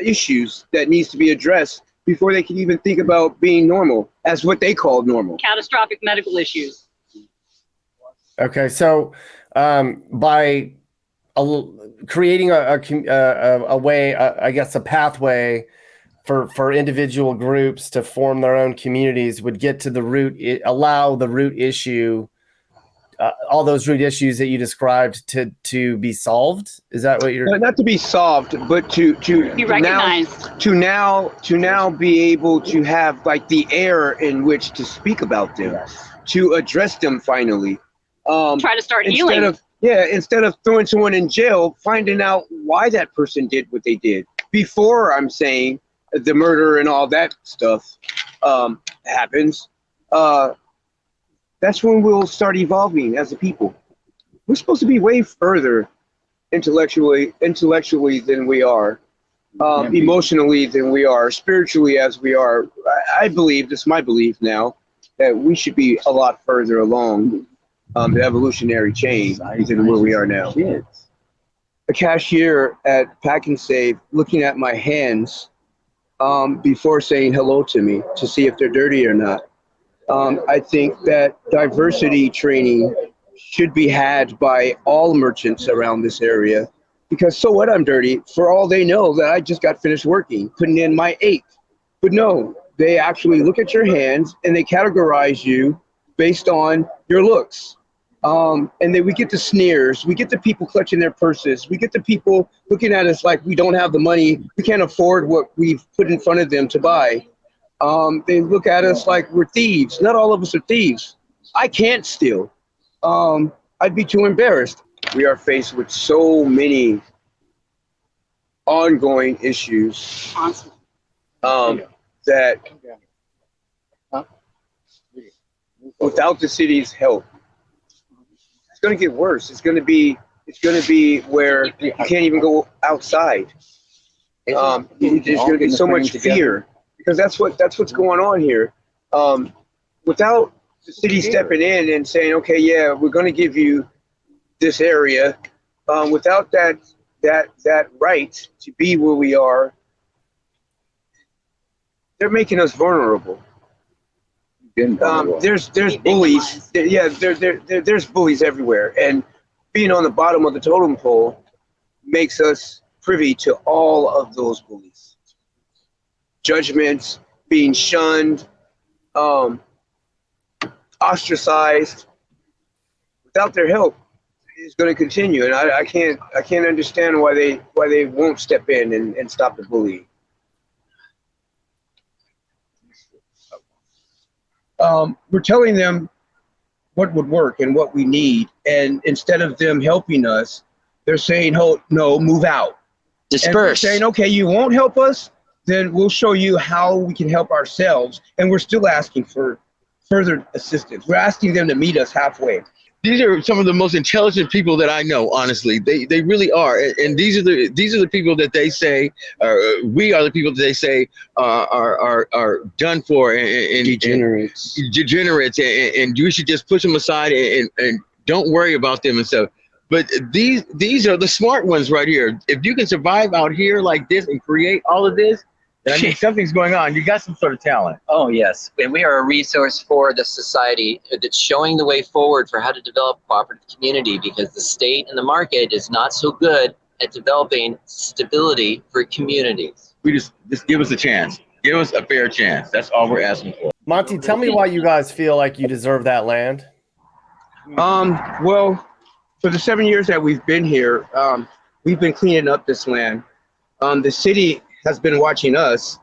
issues that needs to be addressed before they can even think about being normal as what they call normal. Catastrophic medical issues. Okay, so by creating a way, I guess a pathway for individual groups to form their own communities would get to the root, allow the root issue, all those root issues that you described to be solved. Is that what you're? Not to be solved, but to Be recognized. now be able to have like the air in which to speak about them, to address them finally. Try to start healing. Instead of throwing someone in jail, finding out why that person did what they did before I'm saying the murder and all that stuff happens. That's when we'll start evolving as a people. We're supposed to be way further intellectually than we are, emotionally than we are, spiritually as we are. I believe, this is my belief now, that we should be a lot further along the evolutionary chain than where we are now. A cashier at Pack and Save looking at my hands before saying hello to me to see if they're dirty or not. I think that diversity training should be had by all merchants around this area, because so what, I'm dirty. For all they know that I just got finished working, putting in my 8. But no, they actually look at your hands and they categorize you based on your looks. And then we get the sneers, we get the people clutching their purses, we get the people looking at us like we don't have the money, we can't afford what we've put in front of them to buy. They look at us like we're thieves. Not all of us are thieves. I can't steal. I'd be too embarrassed. We are faced with so many ongoing issues that without the city's help, it's going to get worse. It's going to be where you can't even go outside. There's going to be so much fear, because that's what's going on here. Without the city stepping in and saying, okay, yeah, we're going to give you this area. Without that that right to be where we are, they're making us vulnerable. There's bullies. There's bullies everywhere, and being on the bottom of the totem pole makes us privy to all of those bullies. Judgments, being shunned, ostracized. Without their help, it's going to continue, and I can't understand why they won't step in and stop the bullying. We're telling them what would work and what we need, and instead of them helping us, they're saying, "Oh no, move out." Disperse. And we're saying, "Okay, you won't help us, then we'll show you how we can help ourselves." And we're still asking for further assistance. We're asking them to meet us halfway. These are some of the most intelligent people that I know. Honestly, they really are, and these are the people that they say, we are the people that they say are done for and degenerates, and you should just push them aside and don't worry about them and stuff. But these are the smart ones right here. If you can survive out here like this and create all of this, then I mean something's going on. You got some sort of talent. Oh, yes. And we are a resource for the society that's showing the way forward for how to develop cooperative community, because the state and the market is not so good at developing stability for communities. We just give us a chance. Give us a fair chance. That's all we're asking for. Monty, tell me why you guys feel like you deserve that land. Well, for the 7 years that we've been here, we've been cleaning up this land. The city has been watching us.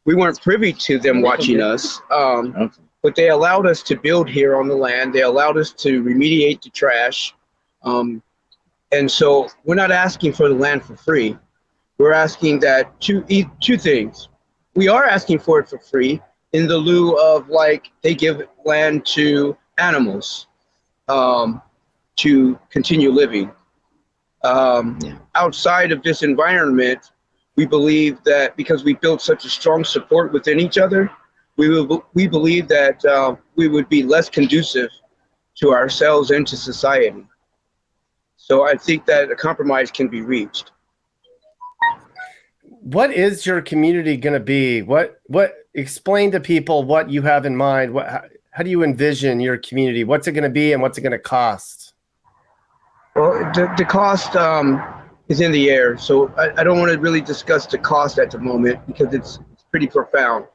We weren't privy to them watching us, but they allowed us to build here on the land. They allowed us to remediate the trash. And so we're not asking for the land for free. We're asking that two things. We are asking for it for free in the lieu of, like, they give land to animals to continue living. Outside of this environment, we believe that because we built such a strong support within each other, we believe that we would be less conducive to ourselves and to society. So I think that a compromise can be reached. What is your community going to be? What explain to people what you have in mind. How do you envision your community? What's it going to be and what's it going to cost? Well, the cost is in the air, so I don't want to really discuss the cost at the moment because it's pretty profound.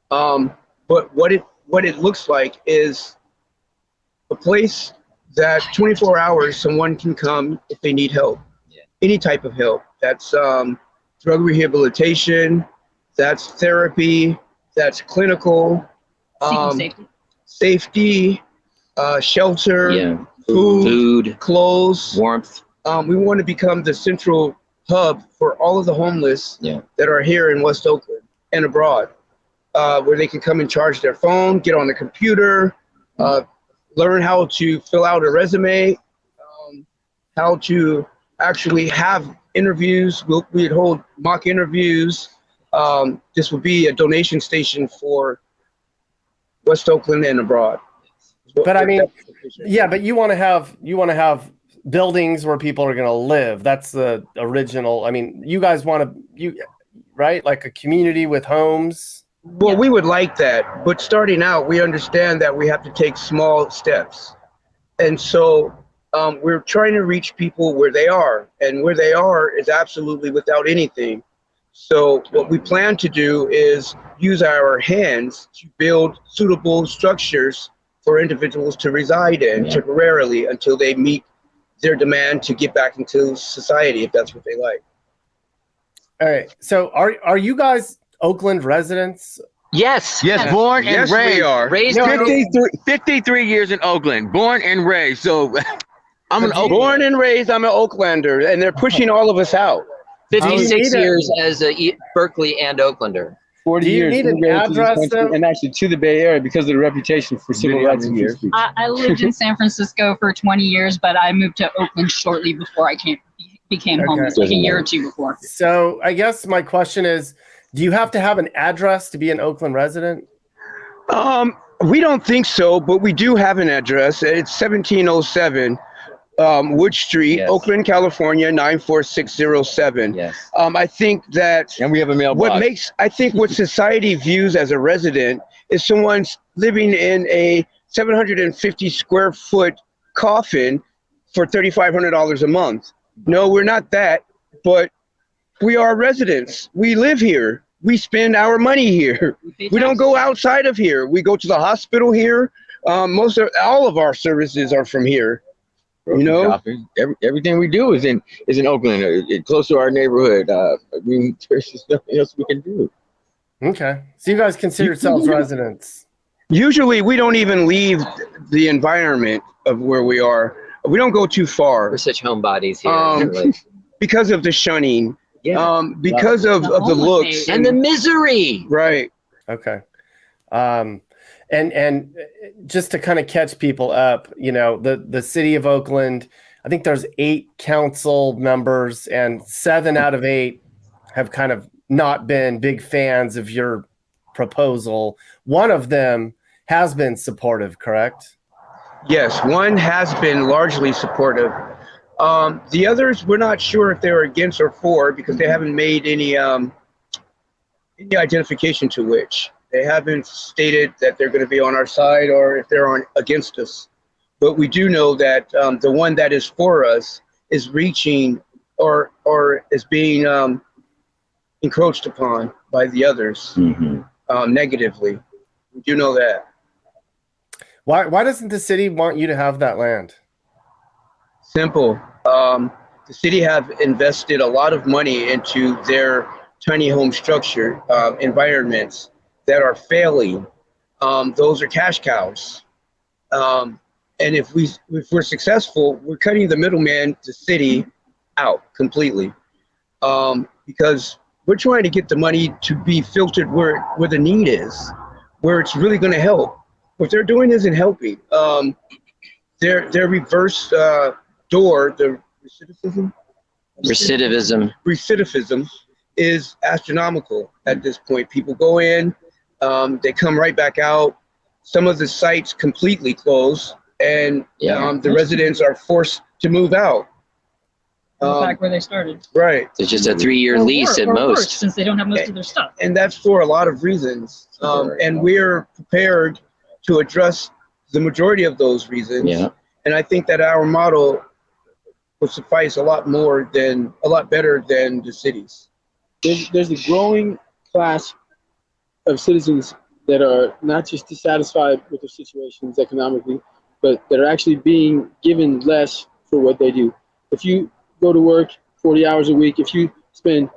But what it looks like is a place that 24 hours someone can come if they need help, any type of help. That's drug rehabilitation, that's therapy, that's clinical, safety, shelter, food, clothes, warmth. We want to become the central hub for all of the homeless that are here in West Oakland and abroad, where they can come and charge their phone, get on the computer, learn how to fill out a resume, how to actually have interviews. We'd hold mock interviews. This would be a donation station for West Oakland and abroad. But I mean, yeah, but you want to have buildings where people are going to live. That's the original. I mean, you guys want to, right? Like a community with homes. Well, we would like that, but starting out, we understand that we have to take small steps. And so we're trying to reach people where they are, and where they are is absolutely without anything. So what we plan to do is use our hands to build suitable structures for individuals to reside in temporarily until they meet their demand to get back into society, if that's what they like. All right. So are you guys Oakland residents? Yes. Yes, born and raised. We are. Raised 53 years in Oakland, born and raised. So I'm an born and raised. I'm an Oaklander, and they're pushing all of us out. 56 years as a Berkeley and Oaklander. 40 Do you years need an immigrated to this address, country, though? and actually to the Bay Area because of the reputation for civil rights and free speech. I lived in San Francisco for 20 years, but I moved to Oakland shortly before I became homeless, like a year or two before. So I guess my question is, do you have to have an address to be an Oakland resident? We don't think so, but we do have an address. It's 1707 Wood Street, Yes. Oakland, California, 94607. Yes. I think that And we have a mailbox. what society views as a resident is someone living in a 750 square foot coffin for $3,500 a month. No, we're not that, but we are residents. We live here. We spend our money here. We don't go outside of here. We go to the hospital here. All of our services are from here. You know, Shopping. Everything we do is in Oakland, close to our neighborhood. There's just nothing else we can do. Okay. So you guys consider yourselves residents? usually we don't even leave the environment of where we are. We don't go too far. We're such homebodies here. Because of the shunning. Yeah. Because of the looks and the misery. Right. Okay. And just to kind of catch people up, you know, the city of Oakland, I think there's 8 council members and 7 out of 8 have kind of not been big fans of your proposal. One of them has been supportive, correct? Yes, one has been largely supportive. The others, we're not sure if they're against or for because they haven't made any identification to which. They haven't stated that they're going to be on our side or if they're against us. But we do know that the one that is for us is reaching or is being encroached upon by the others negatively. We do know that. Why doesn't the city want you to have that land? Simple. The city have invested a lot of money into their tiny home structure environments that are failing. Those are cash cows. And if we're successful, we're cutting the middleman, the city, out completely. Because we're trying to get the money to be filtered where the need is, where it's really going to help. What they're doing isn't helping. Their reverse door, the recidivism is astronomical at this point. People go in, they come right back out. Some of the sites completely close, and the residents are forced to move out. Back where they started. Right. It's just a 3-year lease at most. Worse, since they don't have most of their stuff. And that's for a lot of reasons. And we're prepared to address the majority of those reasons. Yeah. And I think that our model will suffice a lot better than the cities. There's a growing class of citizens that are not just dissatisfied with their situations economically, but that are actually being given less for what they do. If you go to work 40 hours a week, if you spend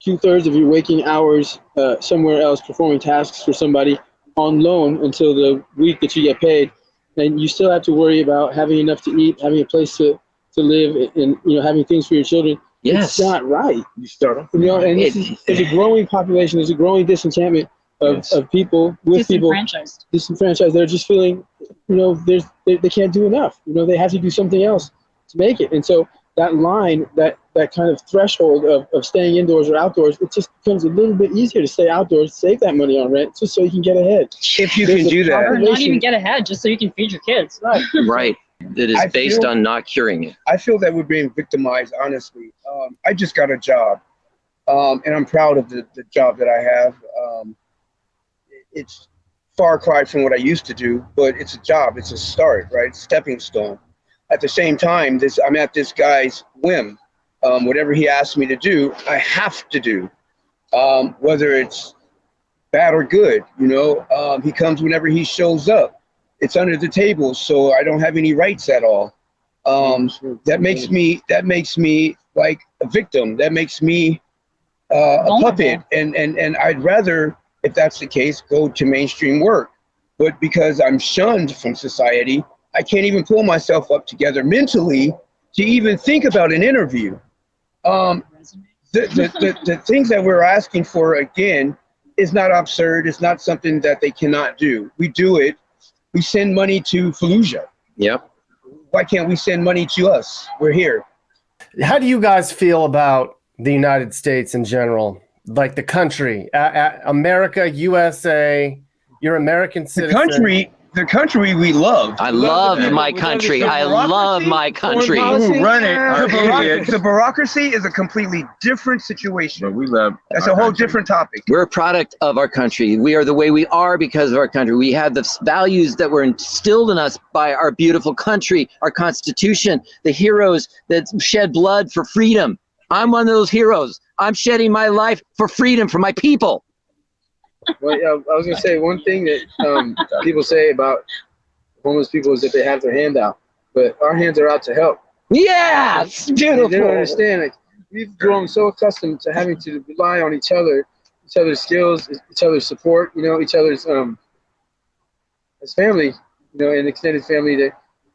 2/3 of your waking hours somewhere else performing tasks for somebody on loan until the week that you get paid, then you still have to worry about having enough to eat, having a place to live, and having things for your children. Yes. It's not right. You start off. And there's a growing population, there's a growing disenchantment of people with disenfranchised. They're just feeling, they can't do enough. They have to do something else to make it. And so that line, that kind of threshold of staying indoors or outdoors, it just becomes a little bit easier to stay outdoors, save that money on rent, just so you can get ahead. If you can do that. Or not even get ahead, just so you can feed your kids. Right. Right. That is based on not curing it. I feel that we're being victimized, honestly. I just got a job, and I'm proud of the job that I have. It's far cry from what I used to do, but it's a job. It's a start, right? Stepping stone. At the same time, I'm at this guy's whim. Whatever he asks me to do, I have to do, whether it's bad or good. He comes whenever he shows up. It's under the table, so I don't have any rights at all. That makes me like a victim. That makes me a puppet, and I'd rather, if that's the case, go to mainstream work. But because I'm shunned from society, I can't even pull myself up together mentally to even think about an interview. The things that we're asking for, again, is not absurd. It's not something that they cannot do. We do it. We send money to Fallujah. Yep. Why can't we send money to us? We're here. How do you guys feel about the United States in general? Like the country, America, USA, you're American citizen. The country, the country we love. I love my country. I love my country. Who run it? The The bureaucracy is a completely different situation. But we love. That's our a whole country. different topic. We're a product of our country. We are the way we are because of our country. We have the values that were instilled in us by our beautiful country, our Constitution, the heroes that shed blood for freedom. I'm one of those heroes. I'm shedding my life for freedom for my people. Well, yeah, I was gonna say one thing that people say about homeless people is that they have their hand out, but our hands are out to help. Yeah, it's beautiful. They don't understand. Like, we've grown so accustomed to having to rely on each other's skills, each other's support. Each other's as family, and extended family.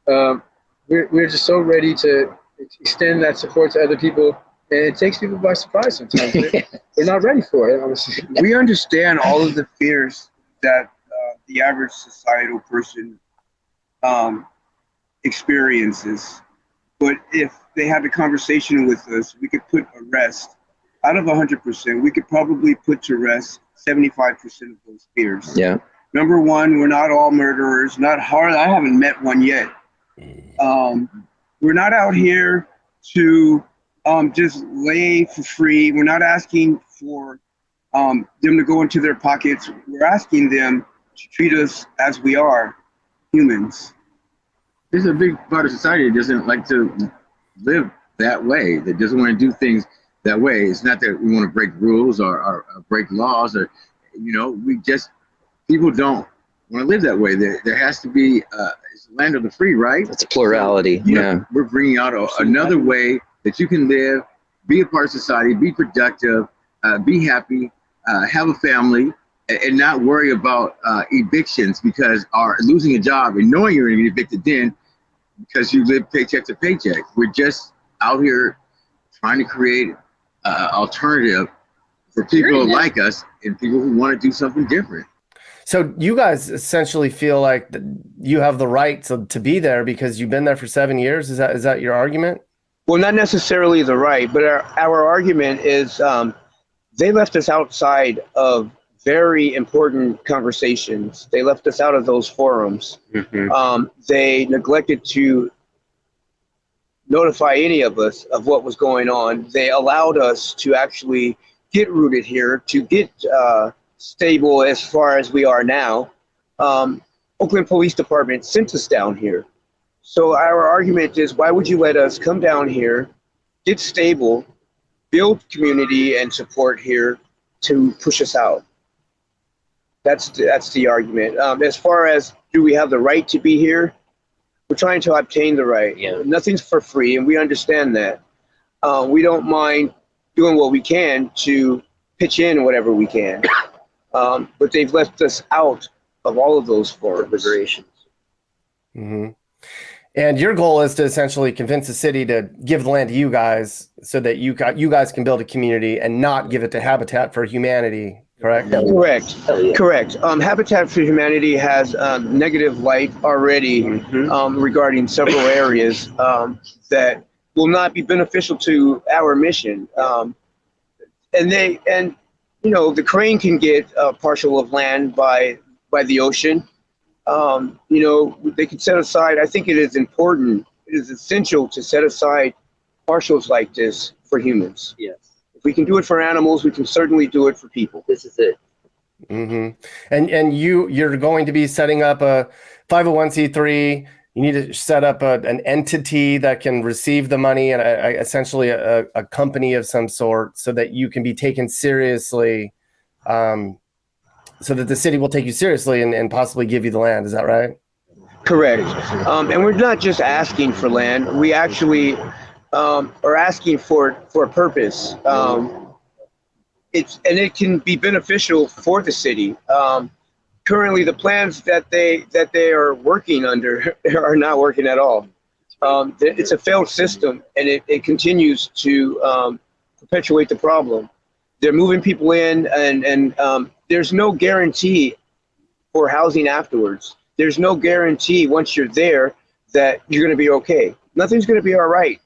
That we're just so ready to extend that support to other people. And it takes people by surprise sometimes. They're not ready for it, honestly. We understand all of the fears that the average societal person experiences. But if they had a conversation with us, we could put a rest. Out of 100%, we could probably put to rest 75% of those fears. Yeah. Number one, we're not all murderers. Not hard. I haven't met one yet. We're not out here to just lay for free. We're not asking for them to go into their pockets. We're asking them to treat us as we are, humans. There's a big part of society that doesn't like to live that way, that doesn't want to do things that way. It's not that we want to break rules or break laws or, people don't want to live that way. There has to be, it's the land of the free, right? It's plurality, yeah. We're bringing out another way that you can live, be a part of society, be productive, be happy, have a family, and not worry about evictions because losing a job and knowing you're going to get evicted then because you live paycheck to paycheck. We're just out here trying to create an alternative for people like us and people who want to do something different. So you guys essentially feel like you have the right to be there because you've been there for 7 years. Is that your argument? Well, not necessarily the right, but our argument is they left us outside of very important conversations. They left us out of those forums. Mm-hmm. They neglected to notify any of us of what was going on. They allowed us to actually get rooted here, to get stable as far as we are now. Oakland Police Department sent us down here. So our argument is, why would you let us come down here, get stable, build community and support here to push us out? That's the argument. As far as do we have the right to be here, we're trying to obtain the right. Yeah. Nothing's for free, and we understand that. We don't mind doing what we can to pitch in whatever we can. But they've left us out of all of those forums. Mm-hmm. And your goal is to essentially convince the city to give the land to you guys so that you guys can build a community and not give it to Habitat for Humanity, correct? Correct. Correct. Habitat for Humanity has negative light already regarding several areas that will not be beneficial to our mission. The Crane can get a partial of land by the ocean. They can set aside, I think it is important, it is essential to set aside partials like this for humans. Yes. If we can do it for animals, we can certainly do it for people. This is it. Mm-hmm. And you're going to be setting up a 501c3. You need to set up an entity that can receive the money and essentially a company of some sort so that you can be taken seriously, so that the city will take you seriously and possibly give you the land. Is that right? Correct. And we're not just asking for land. We actually are asking for a purpose. It can be beneficial for the city. Currently, the plans that they are working under are not working at all. It's a failed system, and it continues to perpetuate the problem. They're moving people in, and there's no guarantee for housing afterwards. There's no guarantee once you're there that you're going to be okay. Nothing's going to be all right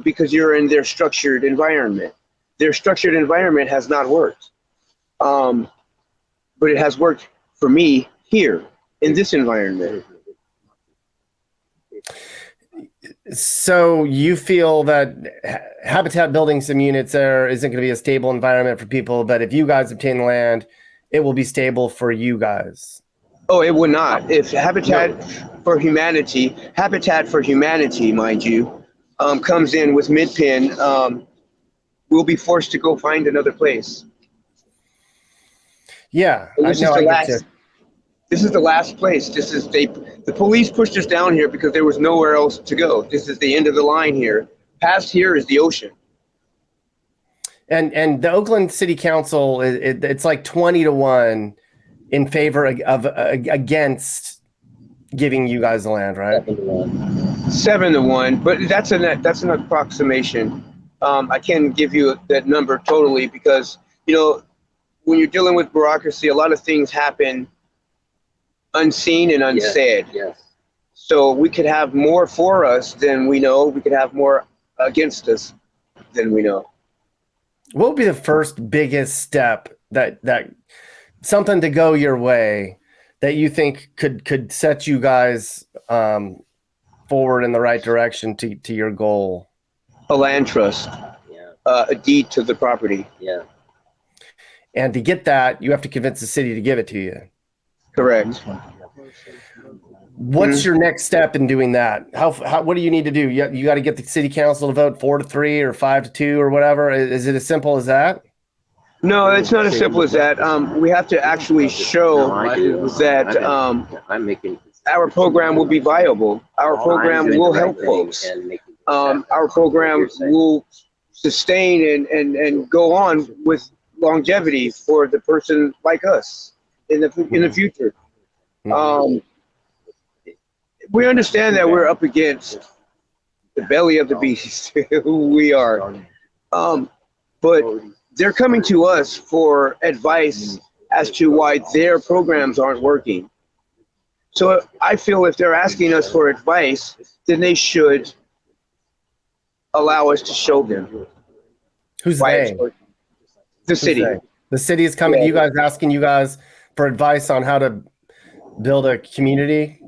because you're in their structured environment. Their structured environment has not worked, but it has worked for me here in this environment. So you feel that Habitat building some units there isn't going to be a stable environment for people, but if you guys obtain the land, it will be stable for you guys. Oh, it would not. If Habitat for Humanity, mind you, comes in with Midpen, we'll be forced to go find another place. Yeah, This is the last place. The police pushed us down here because there was nowhere else to go. This is the end of the line here. Past here is the ocean. And the Oakland City Council, it's like 20-1 in favor of against giving you guys the land, right? 7-1, but that's an approximation. I can't give you that number totally because, you know, when you're dealing with bureaucracy, a lot of things happen unseen and unsaid. Yes. So we could have more for us than we know. We could have more against us than we know. What would be the first biggest step that something to go your way that you think could set you guys forward in the right direction to your goal? A land trust, a deed to the property. Yeah. And to get that, you have to convince the city to give it to you. Correct. What's your next step in doing that? What do you need to do? You got to get the city council to vote 4-3 or 5-2 or whatever. Is it as simple as that? No, it's not as simple as that. We have to actually show that our program will be viable. Our program will help folks. Our program will sustain and go on with longevity for the person like us in the future. We understand that we're up against the belly of the beast, who we are. But they're coming to us for advice as to why their programs aren't working. So I feel if they're asking us for advice, then they should allow us to show them. Who's why they? it's working. The city. The city is coming to you guys, asking you guys for advice on how to build a community.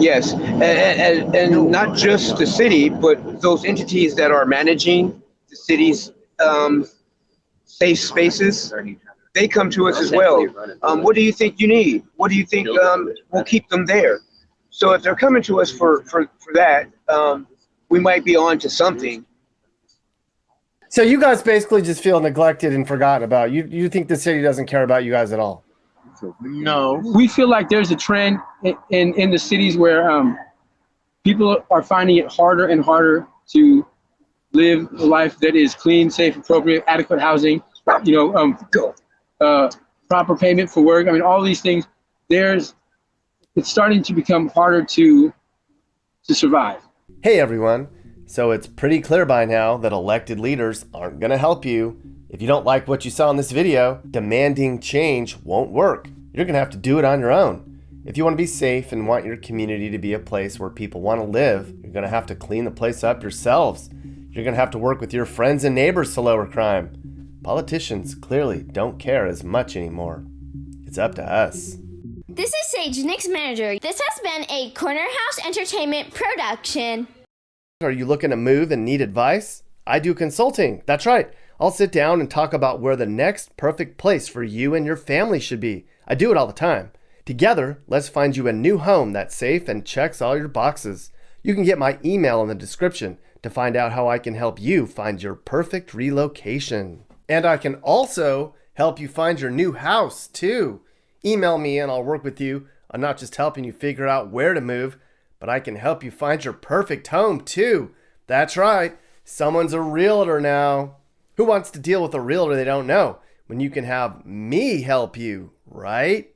Yes, and not just the city, but those entities that are managing the city's safe spaces, they come to us as well. What do you think you need? What do you think will keep them there? So if they're coming to us for that, we might be on to something. So you guys basically just feel neglected and forgotten about. You think the city doesn't care about you guys at all? No. We feel like there's a trend in the cities where people are finding it harder and harder to live a life that is clean, safe, appropriate, adequate housing, proper payment for work. I mean, all these things. It's starting to become harder to survive. Hey everyone. So it's pretty clear by now that elected leaders aren't going to help you. If you don't like what you saw in this video, demanding change won't work. You're going to have to do it on your own. If you want to be safe and want your community to be a place where people want to live, you're going to have to clean the place up yourselves. You're going to have to work with your friends and neighbors to lower crime. Politicians clearly don't care as much anymore. It's up to us. This is Sage, Nick's manager. This has been a Corner House Entertainment production. Are you looking to move and need advice? I do consulting. That's right. I'll sit down and talk about where the next perfect place for you and your family should be. I do it all the time. Together, let's find you a new home that's safe and checks all your boxes. You can get my email in the description to find out how I can help you find your perfect relocation. And I can also help you find your new house too. Email me and I'll work with you on not just helping you figure out where to move, but I can help you find your perfect home too. That's right. Someone's a realtor now. Who wants to deal with a realtor they don't know when you can have me help you, right?